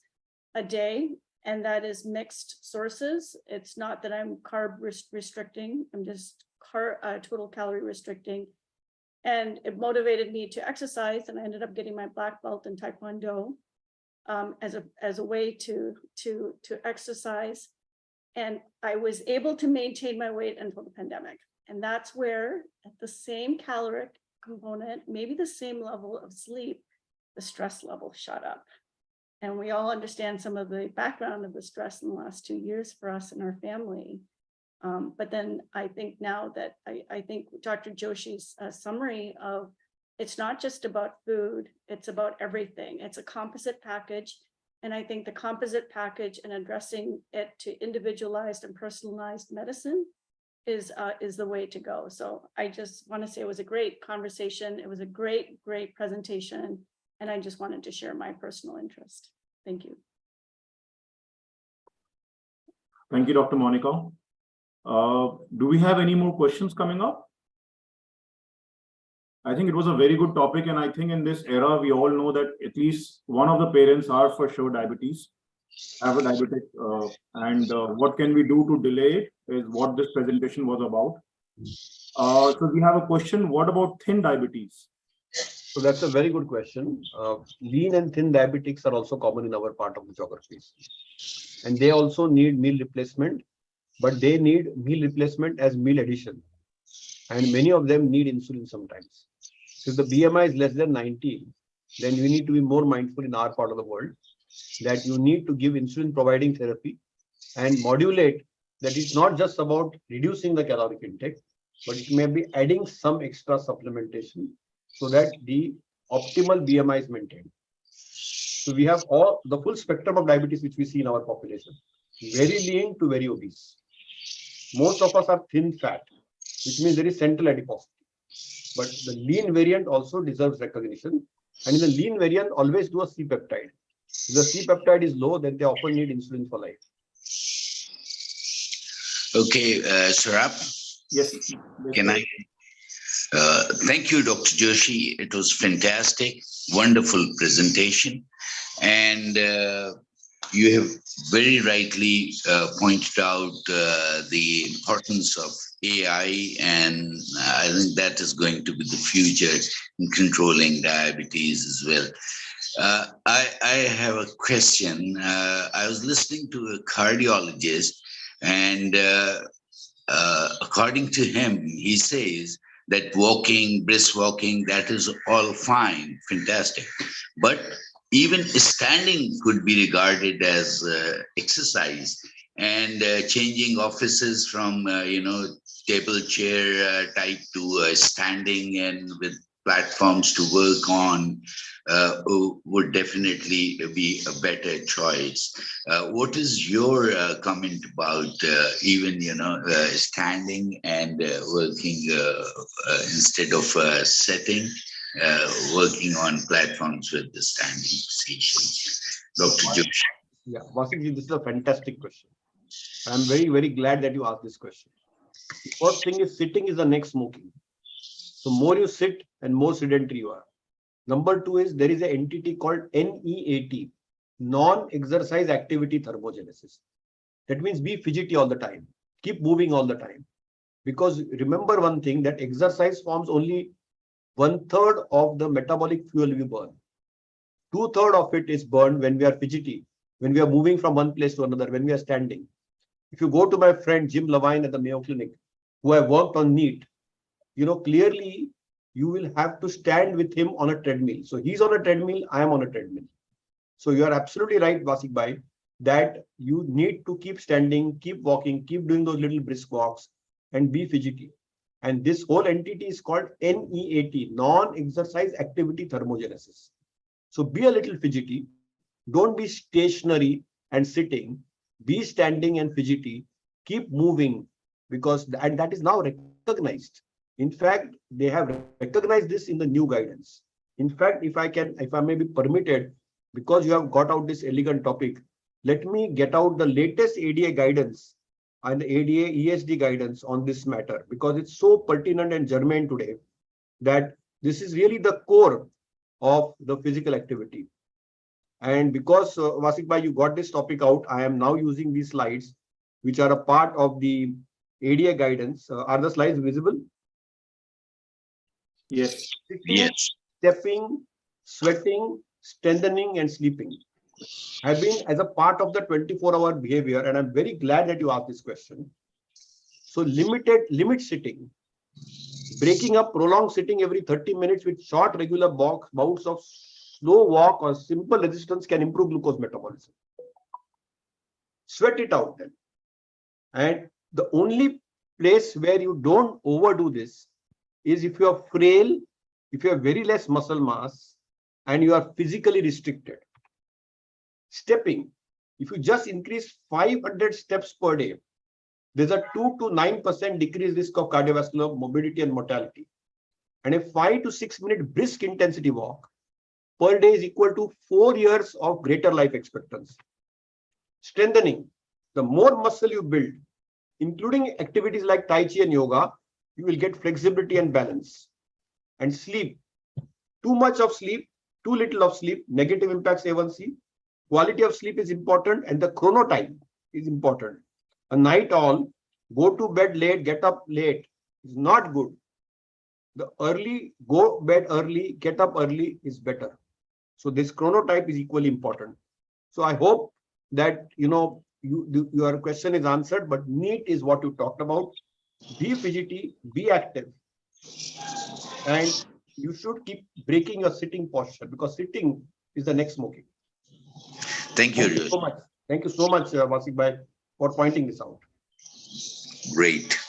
a day. And that is mixed sources. It's not that I'm carb restricting, I'm just total calorie restricting. And it motivated me to exercise, and I ended up getting my black belt in Taekwondo as a way to exercise. And I was able to maintain my weight until the pandemic. And that's where, at the same caloric component, maybe the same level of sleep, the stress level shot up. And we all understand some of the background of the stress in the last 2 years for us and our family. But then I think now that I think Dr. Joshi's summary of it's not just about food, it's about everything. It's a composite package. And I think the composite package and addressing it to individualized and personalized medicine is the way to go. So I just want to say it was a great conversation. It was a great presentation. And I just wanted to share my personal interest. Thank you. Thank you, Dr. Monica. Do we have any more questions coming up? I think it was a very good topic, and I think in this era, we all know that at least one of the parents are for sure diabetes, have a diabetic, and what can we do to delay it is what this presentation was about. So we have a question, what about thin diabetes? So that's a very good question. Lean and thin diabetics are also common in our part of the geographies. And they also need meal replacement, but they need meal replacement as meal addition. And many of them need insulin sometimes. So if the BMI is less than 90, then we need to be more mindful in our part of the world that you need to give insulin providing therapy and modulate that. It's not just about reducing the caloric intake, but it may be adding some extra supplementation so that the optimal BMI is maintained. So we have all the full spectrum of diabetes which we see in our population, very lean to very obese. Most of us are thin fat, which means there is central adiposity. But the lean variant also deserves recognition. And in the lean variant, always do a C-peptide. If the C-peptide is low, then they often need insulin for life. Okay, Saurabh, Yes. can I? Thank you, Dr. Joshi. It was fantastic, wonderful presentation. And you have very rightly pointed out the importance of AI, and I think that is going to be the future in controlling diabetes as well. I have a question. I was listening to a cardiologist, and according to him, he says that walking, brisk walking, that is all fine, fantastic. But even standing could be regarded as exercise, and changing offices from, table chair type to standing and with platforms to work on would definitely be a better choice. What is your comment about even, standing and working instead of sitting, working on platforms with the standing position? Dr. Joshi. Yeah, Vasikji, this is a fantastic question. I'm very, very glad that you asked this question. The first thing is sitting is the next smoking. So more you sit and more sedentary you are. Number two is there is an entity called NEAT, non-exercise activity thermogenesis. That means be fidgety all the time, keep moving all the time. Because remember one thing, that exercise forms only 1/3 of the metabolic fuel we burn. 2/3 of it is burned when we are fidgety, when we are moving from one place to another, when we are standing. If you go to my friend Jim Levine at the Mayo Clinic, who I worked on NEAT, clearly you will have to stand with him on a treadmill. So he's on a treadmill, I am on a treadmill. So you are absolutely right, Vasik Bhai, that you need to keep standing, keep walking, keep doing those little brisk walks and be fidgety. And this whole entity is called NEAT, non-exercise activity thermogenesis. So be a little fidgety, don't be stationary and sitting, be standing and fidgety, keep moving, because and that is now recognized. In fact, they have recognized this in the new guidance. In fact, if I may be permitted, because you have got out this elegant topic, let me get out the latest ADA guidance and the ADA ESD guidance on this matter, because it's so pertinent and germane today that this is really the core of the physical activity. And because Vasik Bhai, you got this topic out, I am now using these slides, which are a part of the ADA guidance. Are the slides visible? Yes. Sitting, Yes. stepping, sweating, strengthening, and sleeping have been as a part of the 24-hour behavior. And I'm very glad that you asked this question. So limit sitting, breaking up prolonged sitting every 30 minutes with short regular bouts of slow walk or simple resistance can improve glucose metabolism. Sweat it out then. And the only place where you don't overdo this is if you are frail, if you have very less muscle mass, and you are physically restricted. Stepping, if you just increase 500 steps per day, there's a 2 to 9% decreased risk of cardiovascular morbidity and mortality. And a 5 to 6 minute brisk intensity walk per day is equal to 4 years of greater life expectancy. Strengthening, the more muscle you build, including activities like Tai Chi and yoga, you will get flexibility and balance. And sleep, too much of sleep, too little of sleep, negative impacts A1C. Quality of sleep is important, and the chronotype is important. A night owl, go to bed late, get up late is not good. The early, go bed early, get up early is better. So this chronotype is equally important. So I hope that your question is answered, but NEAT is what you talked about. Be fidgety, be active, and you should keep breaking your sitting posture, because sitting is the next smoking. Thank you, Thank you so Joshi. much. Thank you so much, Wasik Bhai, for pointing this out. Great.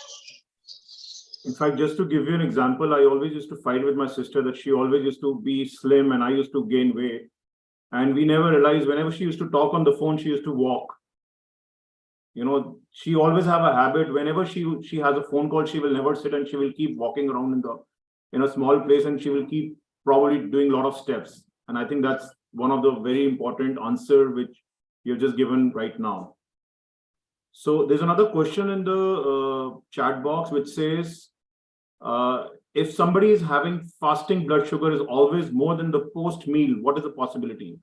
In fact, just to give you an example, I always used to fight with my sister that she always used to be slim and I used to gain weight. And we never realized whenever she used to talk on the phone, she used to walk. You know, she always have a habit. Whenever she has a phone call, she will never sit and she will keep walking around in a small place, and she will keep probably doing a lot of steps. And I think that's one of the very important answer which you've just given right now. So there's another question in the chat box which says, if somebody is having fasting blood sugar is always more than the post meal, what is the possibility?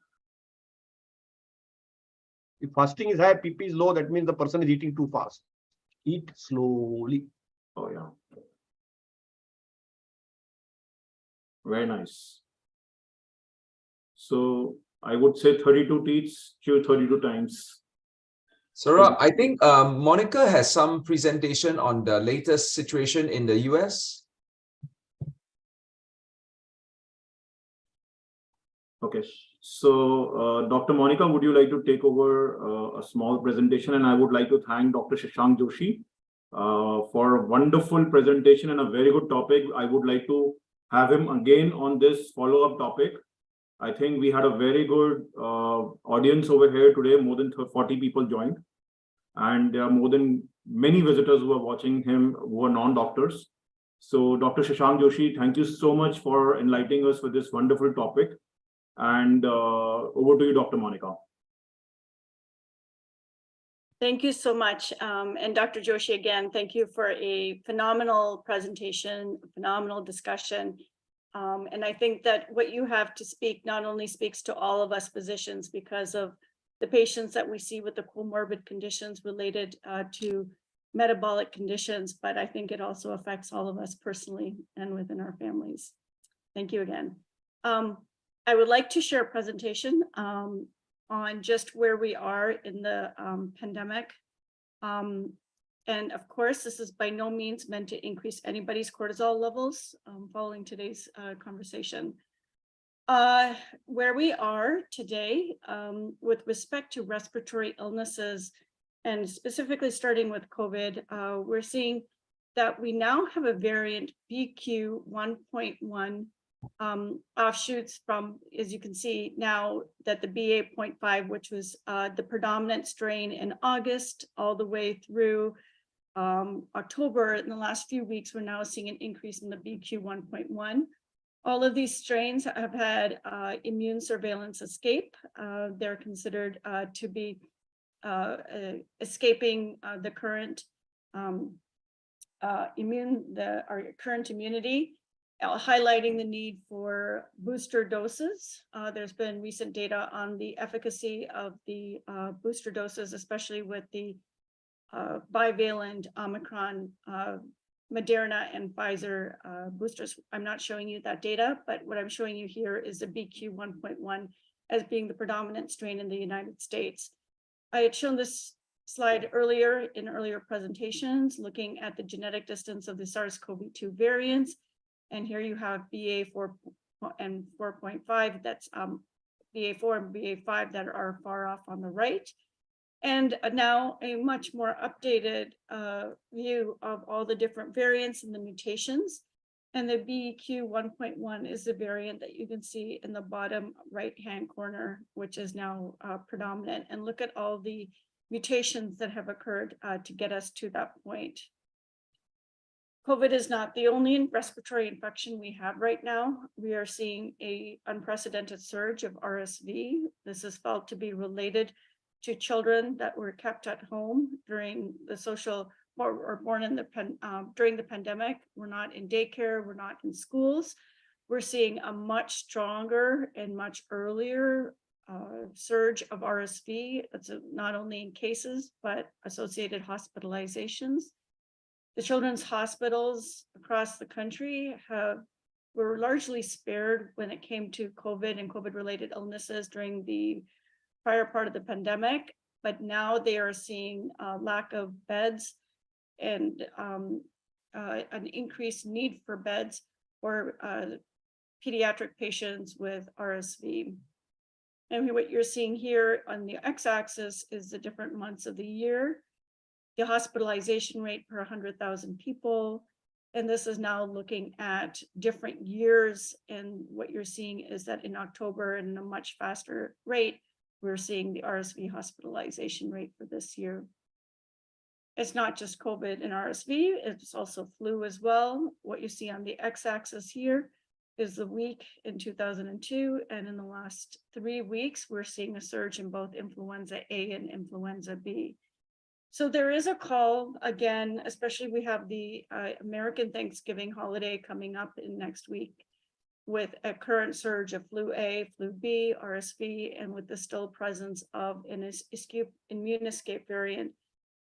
If fasting is high, PP is low, that means the person is eating too fast. Eat slowly. Oh, yeah. Very nice. So I would say 32 teats, chew 32 times. Saurabh, I think Monica has some presentation on the latest situation in the US. Okay, so Dr. Monica, would you like to take over a small presentation? And I would like to thank Dr. Shashank Joshi for a wonderful presentation and a very good topic. I would like to have him again on this follow-up topic. I think we had a very good audience over here today. More than 40 people joined. And there are more than many visitors who are watching him who are non-doctors. So Dr. Shashank Joshi, thank you so much for enlightening us with this wonderful topic. And over to you, Dr. Monica. Thank you so much. And Dr. Joshi, again, thank you for a phenomenal presentation, phenomenal discussion. And I think that what you have to speak not only speaks to all of us physicians because of the patients that we see with the comorbid conditions related to metabolic conditions, but I think it also affects all of us personally and within our families. Thank you again. I would like to share a presentation on just where we are in the pandemic. And of course, this is by no means meant to increase anybody's cortisol levels following today's conversation. Where we are today with respect to respiratory illnesses, and specifically starting with COVID, we're seeing that we now have a variant BQ 1.1 offshoots from, as you can see now, that the BA.5, which was the predominant strain in August all the way through October. In the last few weeks, we're now seeing an increase in the BQ 1.1. All of these strains have had immune surveillance escape. They're considered to be escaping the current current immunity, highlighting the need for booster doses. There's been recent data on the efficacy of the booster doses, especially with the bivalent Omicron, Moderna and Pfizer boosters. I'm not showing you that data, but what I'm showing you here is the BQ 1.1 as being the predominant strain in the United States. I had shown this slide earlier in earlier presentations, looking at the genetic distance of the SARS-CoV-2 variants. And here you have BA4 and 4.5, that's BA4 and BA5 that are far off on the right. And now a much more updated view of all the different variants and the mutations. And the BQ 1.1 is the variant that you can see in the bottom right-hand corner, which is now predominant. And look at all the mutations that have occurred to get us to that point. COVID is not the only respiratory infection we have right now. We are seeing an unprecedented surge of RSV. This is felt to be related to children that were kept at home during the born in the during the pandemic. We're not in daycare, we're not in schools. we're seeing a much stronger and much earlier surge of RSV. That's not only in cases, but associated hospitalizations. The children's hospitals across the country were largely spared when it came to COVID and COVID-related illnesses during the prior part of the pandemic, but now they are seeing a lack of beds and an increased need for beds for pediatric patients with RSV. And what you're seeing here on the x-axis is the different months of the year, the hospitalization rate per 100,000 people. And this is now looking at different years. And what you're seeing is that in October, and a much faster rate, we're seeing the RSV hospitalization rate for this year. It's not just COVID and RSV, it's also flu as well. What you see on the x-axis here is the week in 2002, and in the last 3 weeks, we're seeing a surge in both influenza A and influenza B. So there is a call, again, especially we have the American Thanksgiving holiday coming up in next week with a current surge of flu A, flu B, RSV, and with the still presence of an immune escape variant,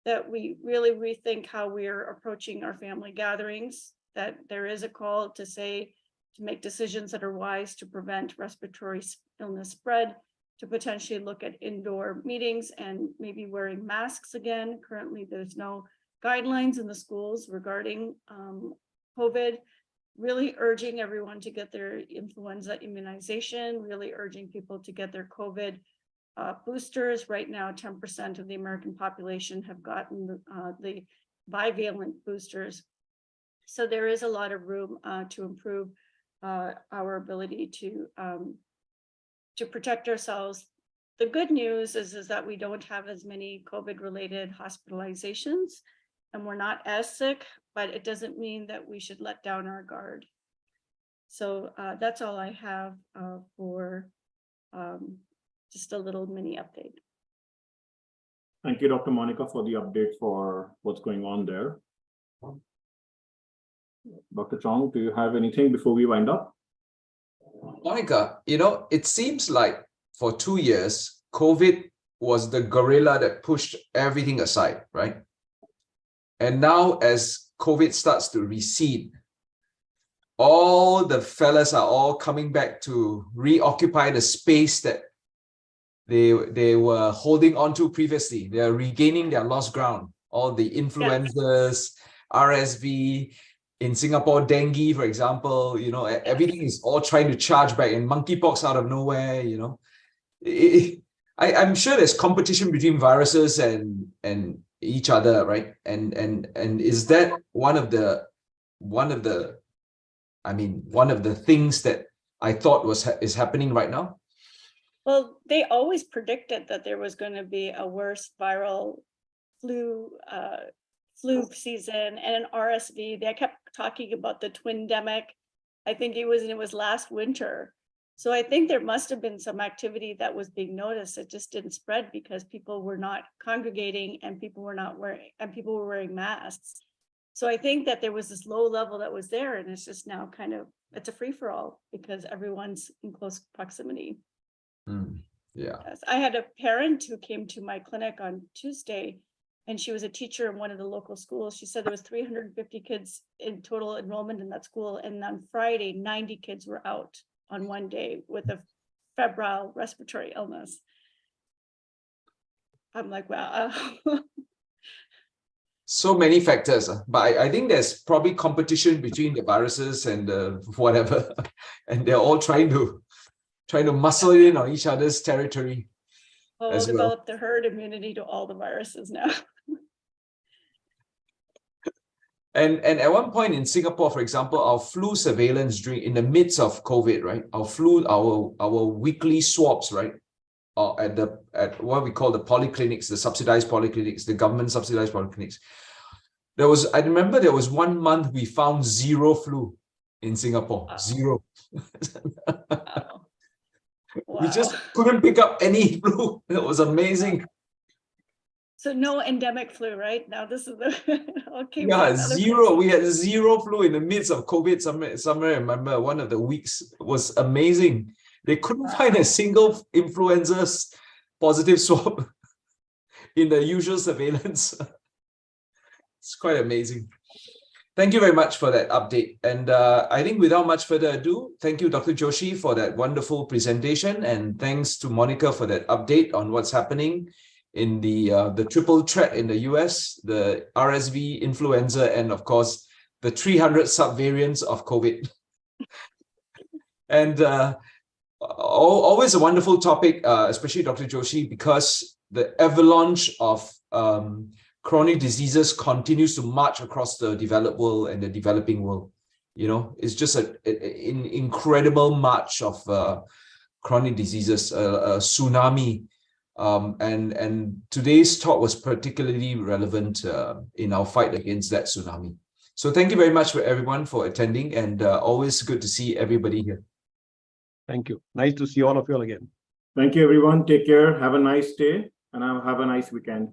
that we really rethink how we're approaching our family gatherings, that there is a call to say, to make decisions that are wise to prevent respiratory illness spread, to potentially look at indoor meetings and maybe wearing masks again. Currently, there's no guidelines in the schools regarding COVID. Really urging everyone to get their influenza immunization, really urging people to get their COVID boosters. Right now, 10% of the American population have gotten the bivalent boosters. So there is a lot of room to improve our ability to protect ourselves. The good news is that we don't have as many COVID-related hospitalizations, and we're not as sick, but it doesn't mean that we should let down our guard. So that's all I have for just a little mini update. Thank you, Dr. Monica, for the update for what's going on there. Dr. Chong, do you have anything before we wind up? Monica, it seems like for 2 years, COVID was the gorilla that pushed everything aside, right? And now as COVID starts to recede, all the fellas are all coming back to reoccupy the space that they were holding on to previously. They are regaining their lost ground. All the influenzas, RSV, in Singapore, dengue, for example, everything is all trying to charge back, and monkeypox out of nowhere, I'm sure there's competition between viruses and each other, right? And is that one of the things that I thought is happening right now? Well, they always predicted that there was going to be a worse viral flu season and an RSV. They kept talking about the twindemic. I think it was last winter. So I think there must have been some activity that was being noticed. It just didn't spread because people were not congregating and people were wearing masks. So I think that there was this low level that was there, and it's just now it's a free-for-all because everyone's in close proximity. Yeah. Yes. I had a parent who came to my clinic on Tuesday, and she was a teacher in one of the local schools. She said there was 350 kids in total enrollment in that school. And on Friday, 90 kids were out on one day with a febrile respiratory illness. I'm like, wow. So many factors, but I think there's probably competition between the viruses and whatever, and they're all trying to muscle in on each other's territory. Well, we'll develop the herd immunity to all the viruses now. And at one point in Singapore, for example, our flu surveillance in the midst of COVID, right? Our weekly swabs, right? At what we call the polyclinics, the subsidized polyclinics, the government subsidized polyclinics. I remember there was 1 month we found 0 flu in Singapore. Wow. 0. Wow. We just couldn't pick up any flu. It was amazing. So no endemic flu, right? Now this is the okay. Yeah, zero. We had zero flu in the midst of COVID. Somewhere, I remember one of the weeks was amazing. They couldn't find a single influenza's positive swab in the usual surveillance. It's quite amazing. Thank you very much for that update. And I think without much further ado, thank you, Dr. Joshi, for that wonderful presentation. And thanks to Monica for that update on what's happening in the triple threat in the US, the RSV, influenza, and of course, the 300 subvariants of COVID. And always a wonderful topic, especially Dr. Joshi, because the avalanche of chronic diseases continues to march across the developed world and the developing world. You know, it's just an incredible march of chronic diseases, a tsunami. And today's talk was particularly relevant in our fight against that tsunami. So thank you very much for everyone for attending, and always good to see everybody here. Thank you. Nice to see all of you all again. Thank you, everyone. Take care. Have a nice day and have a nice weekend.